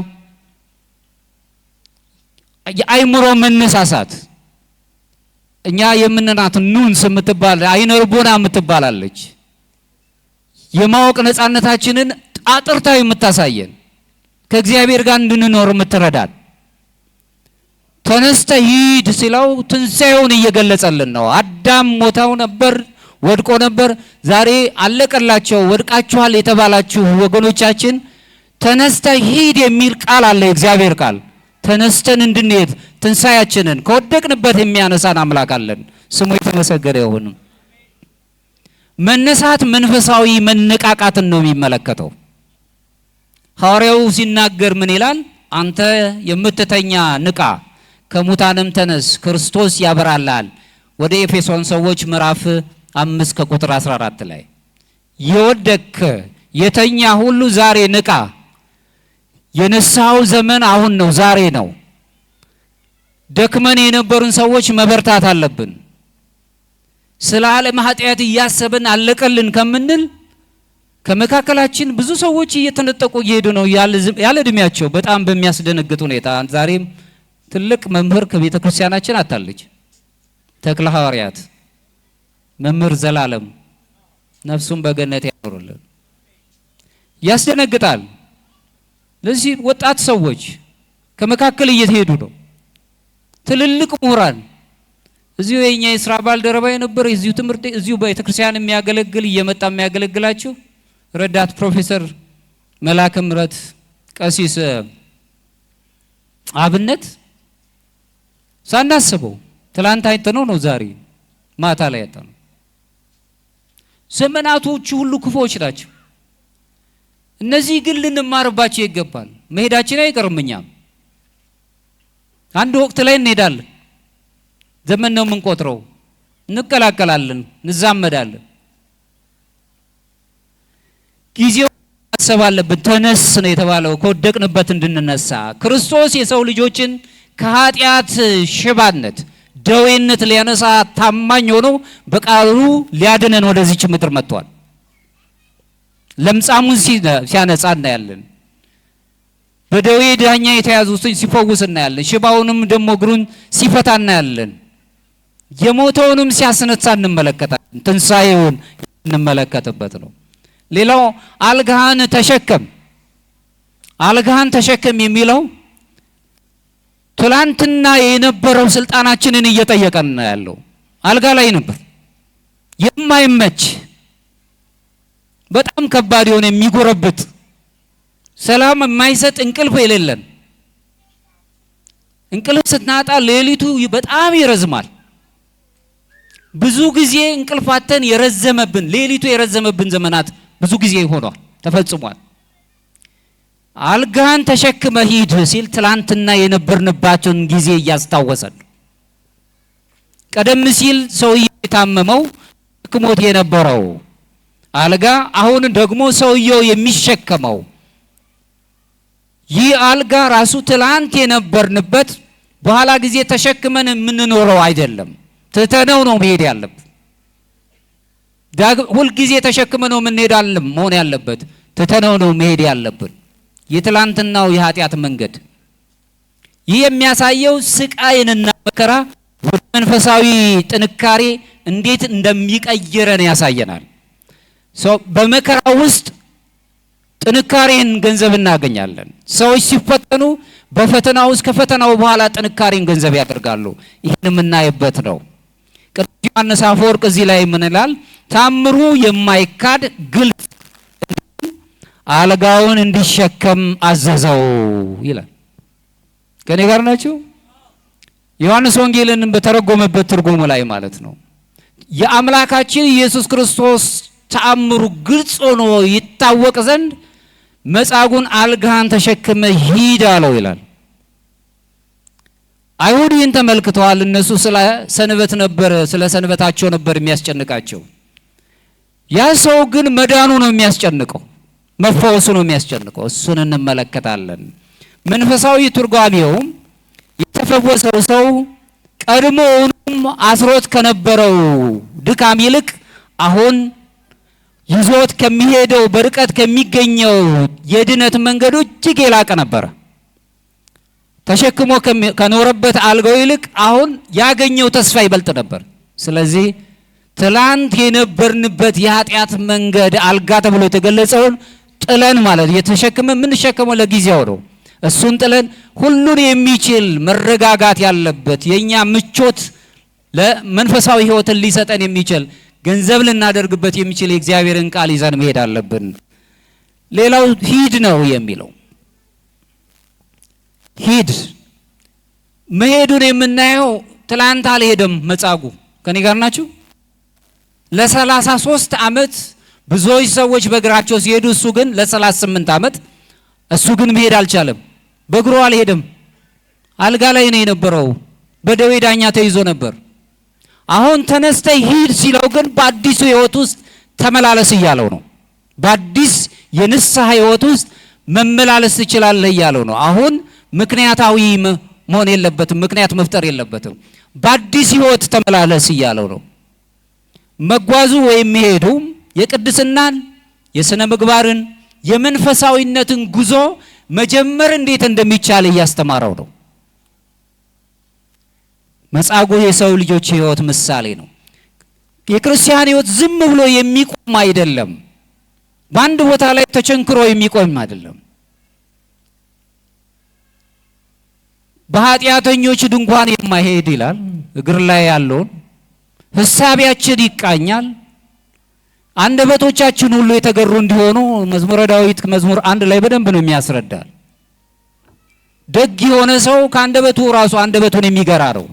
የአይምሮ መነሳሳት። እኛ የምንናት ኑንስ የምትባል አይነ ልቦና የምትባላለች የማወቅ ነፃነታችንን አጥርታ የምታሳየን ከእግዚአብሔር ጋር እንድንኖር የምትረዳን። ተነስተ ሂድ ሲለው ትንሳኤውን እየገለጸልን ነው። አዳም ሞታው ነበር፣ ወድቆ ነበር። ዛሬ አለቀላቸው። ወድቃችኋል የተባላችሁ ወገኖቻችን ተነስተ ሂድ የሚል ቃል አለ። የእግዚአብሔር ቃል ተነስተን እንድንሄድ ትንሳኤያችንን ከወደቅንበት የሚያነሳን አምላክ አለን። ስሙ የተመሰገነ ይሁን። መነሳት መንፈሳዊ መነቃቃትን ነው የሚመለከተው። ሐዋርያው ሲናገር ምን ይላል? አንተ የምትተኛ ንቃ፣ ከሙታንም ተነስ፣ ክርስቶስ ያበራልሃል። ወደ ኤፌሶን ሰዎች ምዕራፍ 5 ከቁጥር 14 ላይ የወደክ የተኛ ሁሉ ዛሬ ንቃ። የነሳው ዘመን አሁን ነው፣ ዛሬ ነው። ደክመን የነበሩን ሰዎች መበርታት አለብን። ስለ ዓለም ኃጢአት እያሰብን አለቀልን ከምንል ከመካከላችን ብዙ ሰዎች እየተነጠቁ እየሄዱ ነው ያለ እድሜያቸው በጣም በሚያስደነግጥ ሁኔታ። ዛሬም ትልቅ መምህር ከቤተ ክርስቲያናችን አታለች። ተክለ ሐዋርያት መምህር ዘላለም ነፍሱን በገነት ያኖርልን። ያስደነግጣል። ለዚህ ወጣት ሰዎች ከመካከል እየተሄዱ ነው። ትልልቅ ምሁራን እዚሁ የኛ የሥራ ባልደረባ የነበረ እዚሁ ትምህርት እዚሁ በቤተ ክርስቲያን የሚያገለግል እየመጣ የሚያገለግላቸው ረዳት ፕሮፌሰር መላከ ምሕረት ቀሲስ አብነት ሳናስበው ትላንት አይተነው ነው ዛሬ ማታ ላይ ያጣነው። ዘመናቶቹ ሁሉ ክፉዎች ናቸው። እነዚህ ግን ልንማርባቸው ይገባል። መሄዳችን አይቀርም። እኛም አንድ ወቅት ላይ እንሄዳለን። ዘመን ነው የምንቆጥረው። እንቀላቀላለን፣ እንዛመዳለን። ጊዜው ማሰብ አለብን። ተነስ ነው የተባለው ከወደቅንበት እንድንነሳ። ክርስቶስ የሰው ልጆችን ከኃጢአት ሽባነት ደዌነት ሊያነሳ ታማኝ ሆኖ በቃሉ ሊያድነን ወደዚች ምድር መጥቷል። ለምጻሙን ሲያነጻ እናያለን። በደዌ ዳኛ የተያዙትን ሲፈውስ እናያለን። ሽባውንም ደሞ እግሩን ሲፈታ እናያለን። የሞተውንም ሲያስነሳ እንመለከታለን። ትንሳኤውን እንመለከትበት ነው። ሌላው አልጋህን ተሸከም። አልጋህን ተሸከም የሚለው ትላንትና የነበረው ስልጣናችንን እየጠየቀን ነው ያለው። አልጋ ላይ ነበር የማይመች በጣም ከባድ የሆነ የሚጎረብጥ ሰላም የማይሰጥ እንቅልፍ የሌለን። እንቅልፍ ስትናጣ ሌሊቱ በጣም ይረዝማል። ብዙ ጊዜ እንቅልፋተን የረዘመብን ሌሊቱ የረዘመብን ዘመናት ብዙ ጊዜ ሆኗል ተፈጽሟል። አልጋን ተሸክመ ሂድ ሲል ትላንትና የነበርንባቸውን ጊዜ እያስታወሰን ቀደም ሲል ሰውየው የታመመው ክሞት የነበረው አልጋ አሁን ደግሞ ሰውየው የሚሸከመው ይህ አልጋ ራሱ ትላንት የነበርንበት በኋላ ጊዜ ተሸክመን የምንኖረው አይደለም። ትተነው ነው መሄድ ያለብን። ሁል ጊዜ ተሸክመነው የምንሄዳለን መሆን ያለበት ትተነው ነው መሄድ ያለብን። የትላንትናው የኃጢአት መንገድ ይህ የሚያሳየው ስቃይንና መከራ ወደ መንፈሳዊ ጥንካሬ እንዴት እንደሚቀይረን ያሳየናል። በመከራ ውስጥ ጥንካሬን ገንዘብ እናገኛለን። ሰዎች ሲፈተኑ በፈተና ውስጥ ከፈተናው በኋላ ጥንካሬን ገንዘብ ያደርጋሉ። ይህን የምናይበት ነው። ቅዱስ ዮሐንስ አፈወርቅ እዚህ ላይ ምን ይላል? ታምሩ የማይካድ ግልጽ አልጋውን እንዲሸከም አዘዘው ይላል። ከኔ ጋር ናችሁ? ዮሐንስ ወንጌልን በተረጎመበት ትርጉሙ ላይ ማለት ነው። የአምላካችን ኢየሱስ ክርስቶስ ተአምሩ ግልጽ ሆኖ ይታወቅ ዘንድ መጻጉዕን አልጋህን ተሸክመ ሂድ አለው ይላል። አይሁድ ይህን ተመልክተዋል። እነሱ ስለ ሰንበታቸው ነበር የሚያስጨንቃቸው። ያ ሰው ግን መዳኑ ነው የሚያስጨንቀው፣ መፈወሱ ነው የሚያስጨንቀው። እሱን እንመለከታለን። መንፈሳዊ ትርጓሜውም የተፈወሰው ሰው ቀድሞውንም አስሮት ከነበረው ድካም ይልቅ አሁን ይዞት ከሚሄደው በርቀት ከሚገኘው የድነት መንገዱ እጅግ የላቀ ነበር። ተሸክሞ ከኖረበት አልጋው ይልቅ አሁን ያገኘው ተስፋ ይበልጥ ነበር። ስለዚህ ትላንት የነበርንበት የኃጢአት መንገድ አልጋ ተብሎ የተገለጸውን ጥለን ማለት የተሸክመ የምንሸከመው ለጊዜው ነው። እሱን ጥለን ሁሉን የሚችል መረጋጋት ያለበት የኛ ምቾት ለመንፈሳዊ ሕይወትን ሊሰጠን የሚችል ገንዘብ ልናደርግበት የሚችል የእግዚአብሔርን ቃል ይዘን መሄድ አለብን። ሌላው ሂድ ነው የሚለው። ሂድ መሄዱን የምናየው ትላንት አልሄደም መጻጉዕ። ከኔ ጋር ናችሁ? ለ33 ዓመት ብዙዎች ሰዎች በእግራቸው ሲሄዱ እሱ ግን ለ38 ዓመት እሱ ግን መሄድ አልቻለም። በእግሩ አልሄደም። አልጋ ላይ ነው የነበረው። በደዌ ዳኛ ተይዞ ነበር። አሁን ተነስተ ሂድ ሲለው ግን በአዲሱ ሕይወት ውስጥ ተመላለስ እያለው ነው። በአዲስ የንስሐ ሕይወት ውስጥ መመላለስ ትችላለህ እያለው ነው። አሁን ምክንያታዊ መሆን የለበትም፣ ምክንያት መፍጠር የለበትም። በአዲስ ሕይወት ተመላለስ እያለው ነው። መጓዙ ወይም መሄዱ የቅድስናን፣ የሥነ ምግባርን፣ የመንፈሳዊነትን ጉዞ መጀመር እንዴት እንደሚቻል እያስተማረው ነው። መጻጉዕ የሰው ልጆች ሕይወት ምሳሌ ነው። የክርስቲያን ሕይወት ዝም ብሎ የሚቆም አይደለም። በአንድ ቦታ ላይ ተቸንክሮ የሚቆም አይደለም። በኃጢአተኞች ድንኳን የማይሄድ ይላል። እግር ላይ ያለውን ሕሳቢያችን ይቃኛል። አንደበቶቻችን ሁሉ የተገሩ እንዲሆኑ መዝሙረ ዳዊት መዝሙር 1 ላይ በደንብ ነው የሚያስረዳል። ደግ የሆነ ሰው ከአንደበቱ ራሱ አንደበቱን የሚገራ ነው።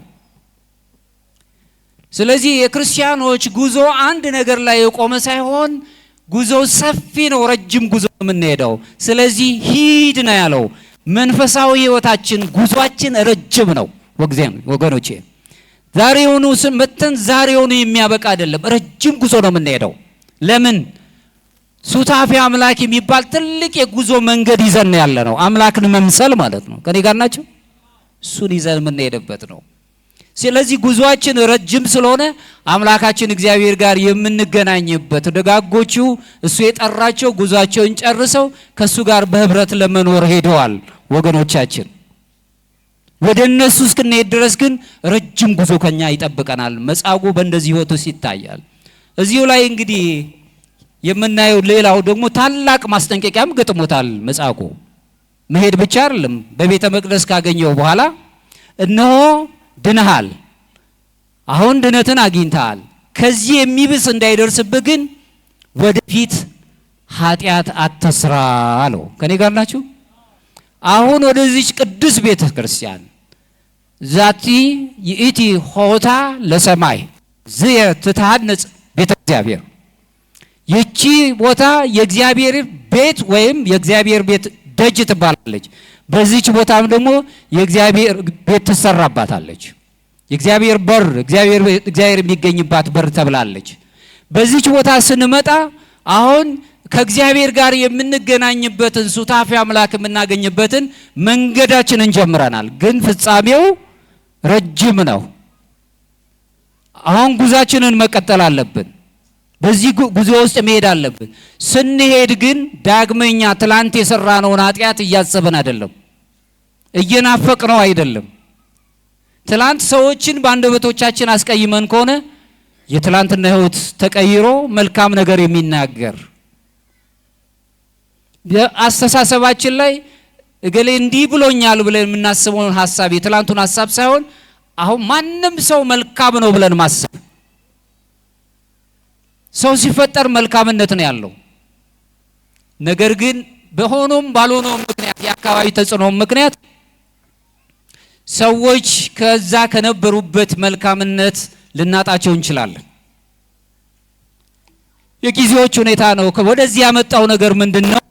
ስለዚህ የክርስቲያኖች ጉዞ አንድ ነገር ላይ የቆመ ሳይሆን ጉዞ ሰፊ ነው፣ ረጅም ጉዞ የምንሄደው። ስለዚህ ሂድ ነው ያለው። መንፈሳዊ ሕይወታችን ጉዟችን ረጅም ነው ወገኖቼ። ዛሬውኑ መተን ዛሬውኑ የሚያበቃ አይደለም፣ ረጅም ጉዞ ነው የምንሄደው። ለምን? ሱታፌ አምላክ የሚባል ትልቅ የጉዞ መንገድ ይዘን ያለ ነው። አምላክን መምሰል ማለት ነው። ከኔ ጋር ናቸው? እሱን ይዘን የምንሄድበት ነው። ስለዚህ ጉዟችን ረጅም ስለሆነ አምላካችን እግዚአብሔር ጋር የምንገናኝበት ደጋጎቹ እሱ የጠራቸው ጉዟቸውን ጨርሰው ከሱ ጋር በህብረት ለመኖር ሄደዋል ወገኖቻችን። ወደ እነሱ እስክንሄድ ድረስ ግን ረጅም ጉዞ ከኛ ይጠብቀናል። መጻጉዕ በእንደዚህ ሕይወት ውስጥ ይታያል። እዚሁ ላይ እንግዲህ የምናየው ሌላው ደግሞ ታላቅ ማስጠንቀቂያም ገጥሞታል መጻጉዕ። መሄድ ብቻ አይደለም፣ በቤተ መቅደስ ካገኘው በኋላ እነሆ ድነሃል፣ አሁን ድነትን አግኝተሃል፣ ከዚህ የሚብስ እንዳይደርስብህ ግን ወደፊት ኃጢአት አትስራ አለው። ከኔ ጋር ናችሁ? አሁን ወደዚች ቅዱስ ቤተ ክርስቲያን ዛቲ ይእቲ ሆታ ለሰማይ ዝየ ትታነጽ ቤተ እግዚአብሔር። ይቺ ቦታ የእግዚአብሔር ቤት ወይም የእግዚአብሔር ቤት ደጅ ትባላለች። በዚህች ቦታም ደግሞ የእግዚአብሔር ቤት ትሰራባታለች። የእግዚአብሔር በር እግዚአብሔር የሚገኝባት በር ተብላለች። በዚህች ቦታ ስንመጣ አሁን ከእግዚአብሔር ጋር የምንገናኝበትን ሱታፊ አምላክ የምናገኝበትን መንገዳችንን ጀምረናል። ግን ፍጻሜው ረጅም ነው። አሁን ጉዟችንን መቀጠል አለብን። በዚህ ጉዞ ውስጥ መሄድ አለብን። ስንሄድ ግን ዳግመኛ ትላንት የሰራነውን ኃጢአት እያሰብን አይደለም፣ እየናፈቅነው አይደለም። ትላንት ሰዎችን በአንደበቶቻችን አስቀይመን ከሆነ የትላንትና ሕይወት ተቀይሮ መልካም ነገር የሚናገር በአስተሳሰባችን ላይ እገሌ እንዲህ ብሎኛል ብለን የምናስበውን ሐሳብ የትላንቱን ሐሳብ ሳይሆን አሁን ማንም ሰው መልካም ነው ብለን ማሰብ። ሰው ሲፈጠር መልካምነት ነው ያለው። ነገር ግን በሆኖም ባልሆነም ምክንያት የአካባቢ ተጽዕኖ ምክንያት ሰዎች ከዛ ከነበሩበት መልካምነት ልናጣቸው እንችላለን። የጊዜዎች ሁኔታ ነው። ወደዚህ ያመጣው ነገር ምንድነው?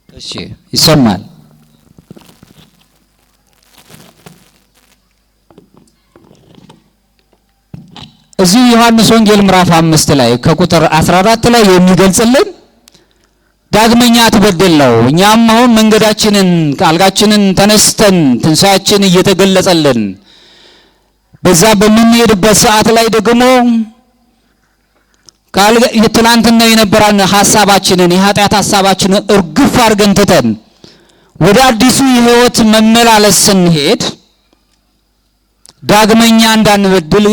እሺ ይሰማል። እዚህ ዮሐንስ ወንጌል ምዕራፍ 5 ላይ ከቁጥር 14 ላይ የሚገልጽልን ዳግመኛ አትበድል ነው። እኛም አሁን መንገዳችንን አልጋችንን ተነስተን ትንሣኤያችን እየተገለጸልን በዛ በምንሄድበት ሰዓት ላይ ደግሞ ትናንትና የነበረን ሐሳባችንን የኃጢአት ሐሳባችንን እርግፍ አድርገን ትተን ወደ አዲሱ የሕይወት መመላለስ ስንሄድ ዳግመኛ እንዳንበድል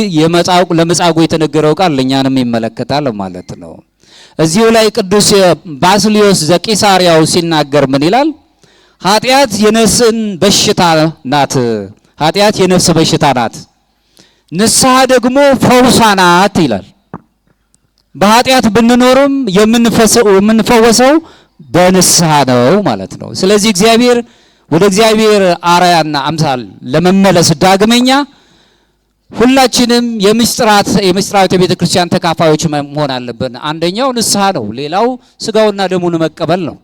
ለመጻጉዕ የተነገረው ቃል ለኛንም ይመለከታል ማለት ነው። እዚሁ ላይ ቅዱስ ባስልዮስ ዘቂሳርያው ሲናገር ምን ይላል? ኃጢአት የነፍስን በሽታ ናት። ኃጢአት የነፍስ በሽታ ናት፣ ንስሐ ደግሞ ፈውሷ ናት ይላል። በኃጢአት ብንኖርም የምንፈወሰው በንስሐ ነው ማለት ነው። ስለዚህ እግዚአብሔር ወደ እግዚአብሔር አርአያና አምሳል ለመመለስ ዳግመኛ ሁላችንም የምስጢራዊት የቤተ ክርስቲያን ተካፋዮች መሆን አለብን። አንደኛው ንስሐ ነው። ሌላው ስጋውና ደሙን መቀበል ነው።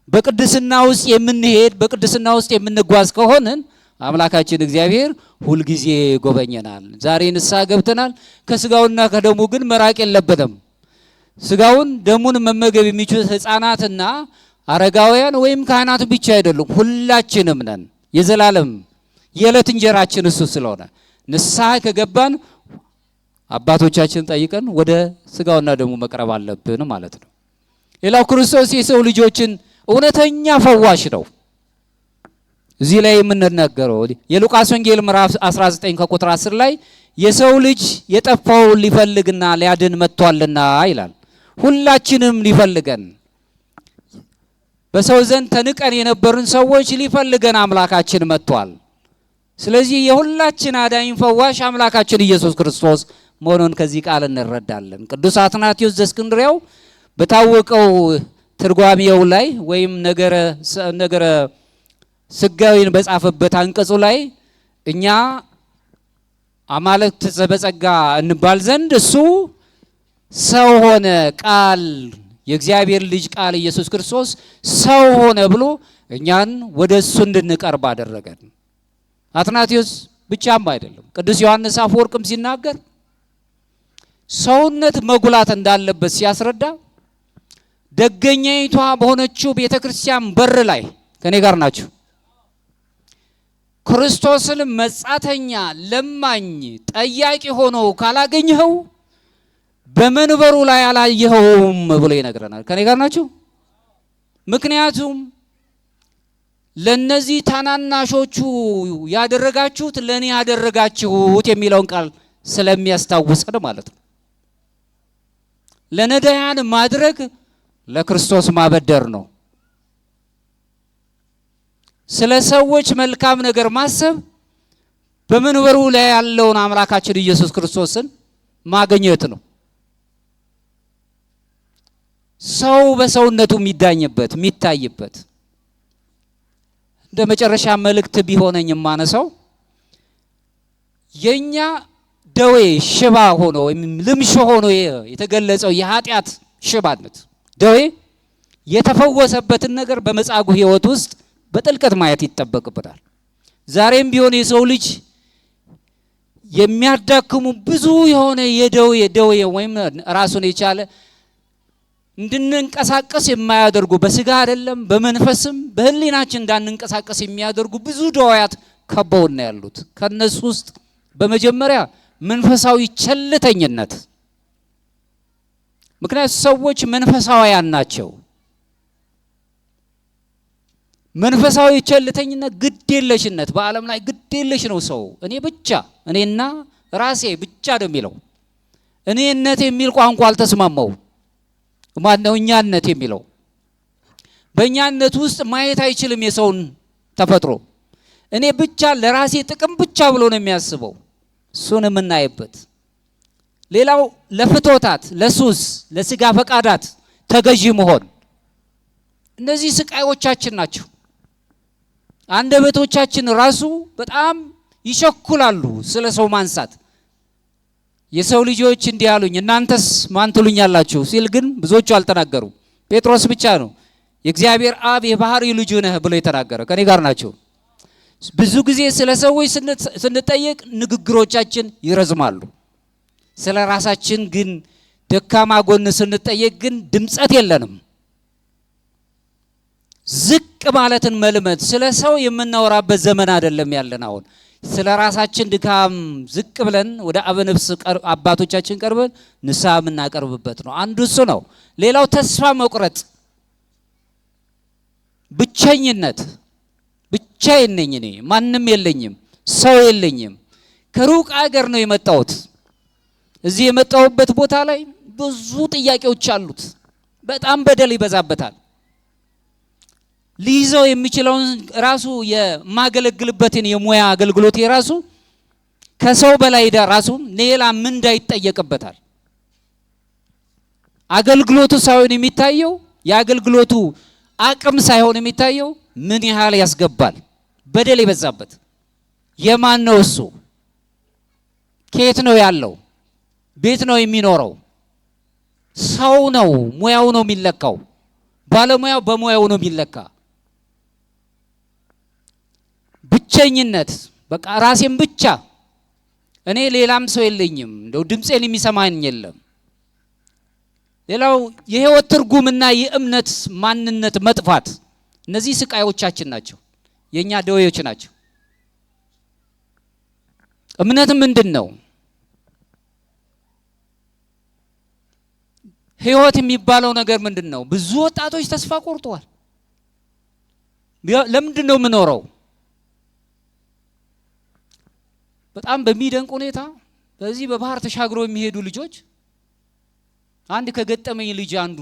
በቅድስና ውስጥ የምንሄድ በቅድስና ውስጥ የምንጓዝ ከሆነን አምላካችን እግዚአብሔር ሁልጊዜ ጎበኘናል። ዛሬ ንስሐ ገብተናል። ከስጋውና ከደሙ ግን መራቅ የለብንም። ስጋውን ደሙን መመገብ የሚችሉት ሕፃናትና አረጋውያን ወይም ካህናት ብቻ አይደሉም፣ ሁላችንም ነን። የዘላለም የዕለት እንጀራችን እሱ ስለሆነ ንስሐ ከገባን አባቶቻችን ጠይቀን ወደ ስጋውና ደሙ መቅረብ አለብን ማለት ነው። ሌላው ክርስቶስ የሰው ልጆችን እውነተኛ ፈዋሽ ነው። እዚህ ላይ የምንናገረው የሉቃስ ወንጌል ምዕራፍ 19 ከቁጥር 10 ላይ የሰው ልጅ የጠፋውን ሊፈልግና ሊያድን መጥቷልና ይላል። ሁላችንም ሊፈልገን በሰው ዘንድ ተንቀን የነበርን ሰዎች ሊፈልገን አምላካችን መጥቷል። ስለዚህ የሁላችን አዳኝ ፈዋሽ አምላካችን ኢየሱስ ክርስቶስ መሆኑን ከዚህ ቃል እንረዳለን። ቅዱስ አትናቴዎስ ዘእስክንድርያው በታወቀው ትርጓሜው ላይ ወይም ነገረ ስጋዊን በጻፈበት አንቀጹ ላይ እኛ አማልክት በጸጋ እንባል ዘንድ እሱ ሰው ሆነ፣ ቃል የእግዚአብሔር ልጅ ቃል ኢየሱስ ክርስቶስ ሰው ሆነ ብሎ እኛን ወደ እሱ እንድንቀርብ አደረገን። አትናቴዎስ ብቻም አይደለም፣ ቅዱስ ዮሐንስ አፈወርቅም ሲናገር ሰውነት መጉላት እንዳለበት ሲያስረዳ ደገኛይቷ በሆነችው ቤተ ክርስቲያን በር ላይ ከኔ ጋር ናችሁ ክርስቶስን መጻተኛ ለማኝ ጠያቂ ሆኖ ካላገኘኸው በመንበሩ ላይ አላየኸውም ብሎ ይነግረናል። ከኔ ጋር ናችሁ? ምክንያቱም ለነዚህ ታናናሾቹ ያደረጋችሁት ለኔ ያደረጋችሁት የሚለውን ቃል ስለሚያስታውሰን ማለት ነው። ለነዳያን ማድረግ ለክርስቶስ ማበደር ነው። ስለ ሰዎች መልካም ነገር ማሰብ በመንበሩ ላይ ያለውን አምላካችን ኢየሱስ ክርስቶስን ማግኘት ነው። ሰው በሰውነቱ የሚዳኝበት የሚታይበት እንደመጨረሻ መልእክት ቢሆነኝ ማነሳው የኛ ደዌ ሽባ ሆኖ ልምሽ ሆኖ የተገለጸው የኃጢአት ሽባነት ደዌ የተፈወሰበትን ነገር በመጻጉዕ ሕይወት ውስጥ በጥልቀት ማየት ይጠበቅብናል። ዛሬም ቢሆን የሰው ልጅ የሚያዳክሙ ብዙ የሆነ የደዌ ወይም ራሱን የቻለ እንድንንቀሳቀስ የማያደርጉ በስጋ አይደለም በመንፈስም በህሊናችን እንዳንንቀሳቀስ የሚያደርጉ ብዙ ደዌያት ከበውና ያሉት ከነሱ ውስጥ በመጀመሪያ መንፈሳዊ ቸልተኝነት። ምክንያቱም ሰዎች መንፈሳውያን ናቸው። መንፈሳዊ ቸልተኝነት ግዴለሽነት በዓለም ላይ ግዴለሽ ነው ሰው። እኔ ብቻ እኔና ራሴ ብቻ ነው የሚለው። እኔነት የሚል ቋንቋ አልተስማማው። ማነው እኛነት የሚለው? በእኛነት ውስጥ ማየት አይችልም የሰውን ተፈጥሮ። እኔ ብቻ ለራሴ ጥቅም ብቻ ብሎ ነው የሚያስበው። እሱን የምናይበት ሌላው ለፍቶታት ለሱስ ለስጋ ፈቃዳት ተገዢ መሆን እነዚህ ስቃዮቻችን ናቸው። አንደበቶቻችን ራሱ በጣም ይቸኩላሉ ስለ ሰው ማንሳት። የሰው ልጆች እንዲህ አሉኝ እናንተስ ማን ትሉኛላችሁ ሲል ግን ብዙዎቹ አልተናገሩ። ጴጥሮስ ብቻ ነው የእግዚአብሔር አብ የባህሪ ልጅ ነህ ብሎ የተናገረ። ከኔ ጋር ናቸው። ብዙ ጊዜ ስለ ሰዎች ስንጠየቅ ንግግሮቻችን ይረዝማሉ። ስለ ራሳችን ግን ደካማ ጎን ስንጠየቅ ግን ድምጸት የለንም። ዝቅ ማለትን መልመድ። ስለ ሰው የምናወራበት ዘመን አይደለም ያለን አሁን። ስለ ራሳችን ድካም ዝቅ ብለን ወደ አበነፍስ አባቶቻችን ቀርበን ንስሐ የምናቀርብበት ነው። አንዱ እሱ ነው። ሌላው ተስፋ መቁረጥ፣ ብቸኝነት። ብቻዬን ነኝ እኔ፣ ማንም የለኝም፣ ሰው የለኝም። ከሩቅ አገር ነው የመጣሁት። እዚህ የመጣሁበት ቦታ ላይ ብዙ ጥያቄዎች አሉት። በጣም በደል ይበዛበታል። ሊይዘው የሚችለውን ራሱ የማገለግልበትን የሙያ አገልግሎት የራሱ ከሰው በላይ ራሱ ሌላ ምንዳ ይጠየቅበታል። አገልግሎቱ ሳይሆን የሚታየው የአገልግሎቱ አቅም ሳይሆን የሚታየው ምን ያህል ያስገባል። በደል ይበዛበት። የማን ነው እሱ? ከየት ነው ያለው? ቤት ነው የሚኖረው? ሰው ነው። ሙያው ነው የሚለካው። ባለሙያው በሙያው ነው የሚለካ። ብቸኝነት፣ በቃ ራሴን ብቻ እኔ፣ ሌላም ሰው የለኝም፣ እንደው ድምጼን የሚሰማኝ የለም። ሌላው የህይወት ትርጉምና የእምነት ማንነት መጥፋት። እነዚህ ስቃዮቻችን ናቸው፣ የኛ ደዌዎች ናቸው። እምነት ምንድን ነው? ህይወት የሚባለው ነገር ምንድን ነው? ብዙ ወጣቶች ተስፋ ቆርጠዋል። ለምንድን ነው የምኖረው? በጣም በሚደንቅ ሁኔታ በዚህ በባህር ተሻግሮ የሚሄዱ ልጆች አንድ ከገጠመኝ ልጅ አንዱ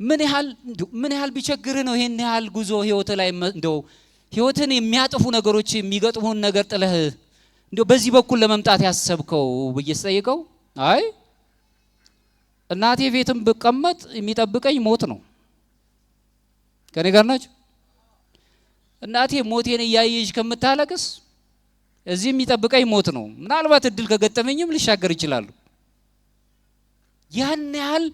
ምን ያህል ቢቸግር ነው ይሄን ያህል ጉዞ ህይወት ላይ እንደው ህይወትን የሚያጠፉ ነገሮች የሚገጥሙን ነገር ጥለህ እንደው በዚህ በኩል ለመምጣት ያሰብከው ብዬ ስጠይቀው አይ እናቴ ቤትም ብቀመጥ የሚጠብቀኝ ሞት ነው። ከኔ ጋር ናችሁ? እናቴ ሞቴን እያየች ከምታለቅስ እዚህ የሚጠብቀኝ ሞት ነው። ምናልባት እድል ከገጠመኝም ልሻገር ይችላል። ያን ያህል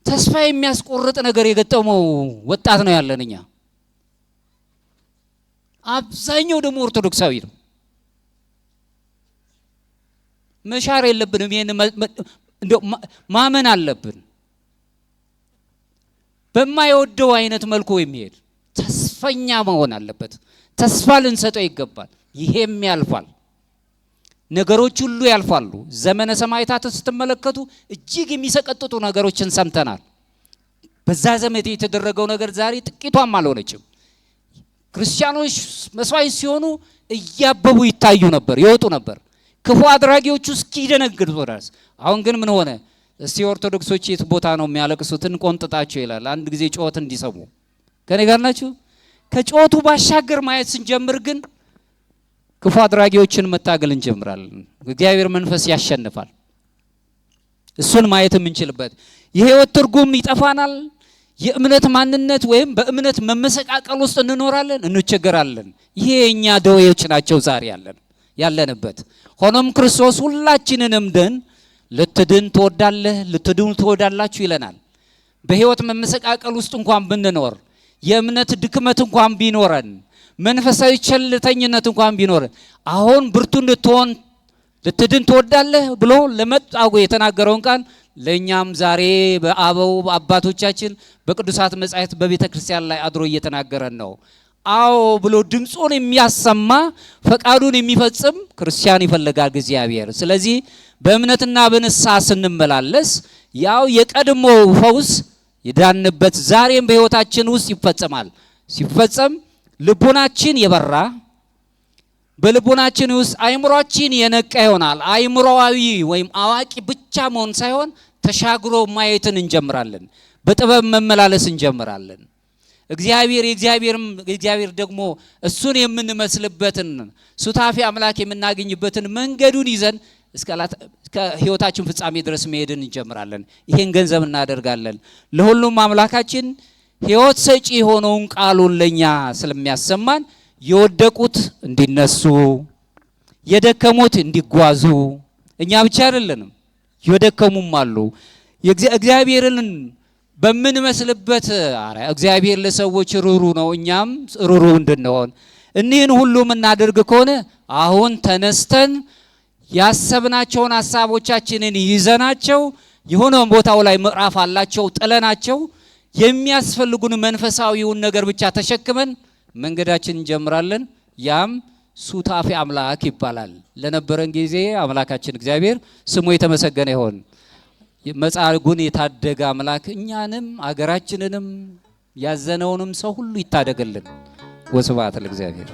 ተስፋ የሚያስቆርጥ ነገር የገጠመው ወጣት ነው ያለንኛ። አብዛኛው ደግሞ ኦርቶዶክሳዊ ነው። መሻር የለብንም። ይሄን እንደው ማመን አለብን። በማይወደው አይነት መልኩ የሚሄድ ተስፈኛ መሆን አለበት። ተስፋ ልንሰጠው ይገባል። ይሄም ያልፋል። ነገሮች ሁሉ ያልፋሉ። ዘመነ ሰማዕታትን ስትመለከቱ እጅግ የሚሰቀጥጡ ነገሮችን ሰምተናል። በዛ ዘመን የተደረገው ነገር ዛሬ ጥቂቷም አልሆነችም። ክርስቲያኖች መስዋዕት ሲሆኑ እያበቡ ይታዩ ነበር፣ ይወጡ ነበር። ክፉ አድራጊዎቹ እስኪደነግጡ ድረስ። አሁን ግን ምን ሆነ? እስቲ ኦርቶዶክሶች የት ቦታ ነው የሚያለቅሱትን ቆንጥጣቸው ይላል። አንድ ጊዜ ጮት እንዲሰሙ። ከኔ ጋር ናችሁ? ከጮቱ ባሻገር ማየት ስንጀምር ግን ክፉ አድራጊዎችን መታገል እንጀምራለን። እግዚአብሔር መንፈስ ያሸንፋል። እሱን ማየት የምንችልበት የህይወት ትርጉም ይጠፋናል። የእምነት ማንነት ወይም በእምነት መመሰቃቀል ውስጥ እንኖራለን፣ እንቸገራለን። ይሄ የኛ ደዌዎች ናቸው ዛሬ ያለንበት። ሆኖም ክርስቶስ ሁላችንንም ደን ልትድን ትወዳለህ፣ ልትድኑ ትወዳላችሁ ይለናል። በህይወት መመሰቃቀል ውስጥ እንኳን ብንኖር፣ የእምነት ድክመት እንኳን ቢኖረን፣ መንፈሳዊ ቸልተኝነት እንኳን ቢኖረን አሁን ብርቱ እንድትሆን ልትድን ትወዳለህ ብሎ ለመጣጉ የተናገረውን ቃል ለኛም ዛሬ በአበው አባቶቻችን በቅዱሳት መጻሕፍት በቤተ ክርስቲያን ላይ አድሮ እየተናገረን ነው። አዎ ብሎ ድምጹን የሚያሰማ ፈቃዱን የሚፈጽም ክርስቲያን ይፈልጋል እግዚአብሔር። ስለዚህ በእምነትና በንስሐ ስንመላለስ ያው የቀድሞ ፈውስ የዳንበት ዛሬም በህይወታችን ውስጥ ይፈጸማል። ሲፈጸም ልቦናችን የበራ በልቦናችን ውስጥ አይምሮአችን የነቃ ይሆናል። አይምሮአዊ ወይም አዋቂ ብቻ መሆን ሳይሆን ተሻግሮ ማየትን እንጀምራለን። በጥበብ መመላለስ እንጀምራለን። እግዚአብሔር ደግሞ እሱን የምንመስልበትን ሱታፊ አምላክ የምናገኝበትን መንገዱን ይዘን እስከ ህይወታችን ፍጻሜ ድረስ መሄድን እንጀምራለን። ይሄን ገንዘብ እናደርጋለን። ለሁሉም አምላካችን ህይወት ሰጪ የሆነውን ቃሉን ለኛ ስለሚያሰማን የወደቁት እንዲነሱ፣ የደከሙት እንዲጓዙ፣ እኛ ብቻ አይደለንም የደከሙም አሉ። እግዚአብሔርን በምንመስልበት እግዚአብሔር ለሰዎች ሩሩ ነው፣ እኛም ሩሩ እንድንሆን እኒህን ሁሉ የምናደርግ ከሆነ አሁን ተነስተን ያሰብናቸውን ሐሳቦቻችንን ይዘናቸው የሆነ ቦታው ላይ ምዕራፍ አላቸው ጥለናቸው የሚያስፈልጉን መንፈሳዊውን ነገር ብቻ ተሸክመን መንገዳችን እንጀምራለን። ያም ሱታፌ አምላክ ይባላል። ለነበረን ጊዜ አምላካችን እግዚአብሔር ስሙ የተመሰገነ ይሁን። መጻጉዕን የታደገ አምላክ እኛንም አገራችንንም ያዘነውንም ሰው ሁሉ ይታደግልን። ወስብሐት ለእግዚአብሔር።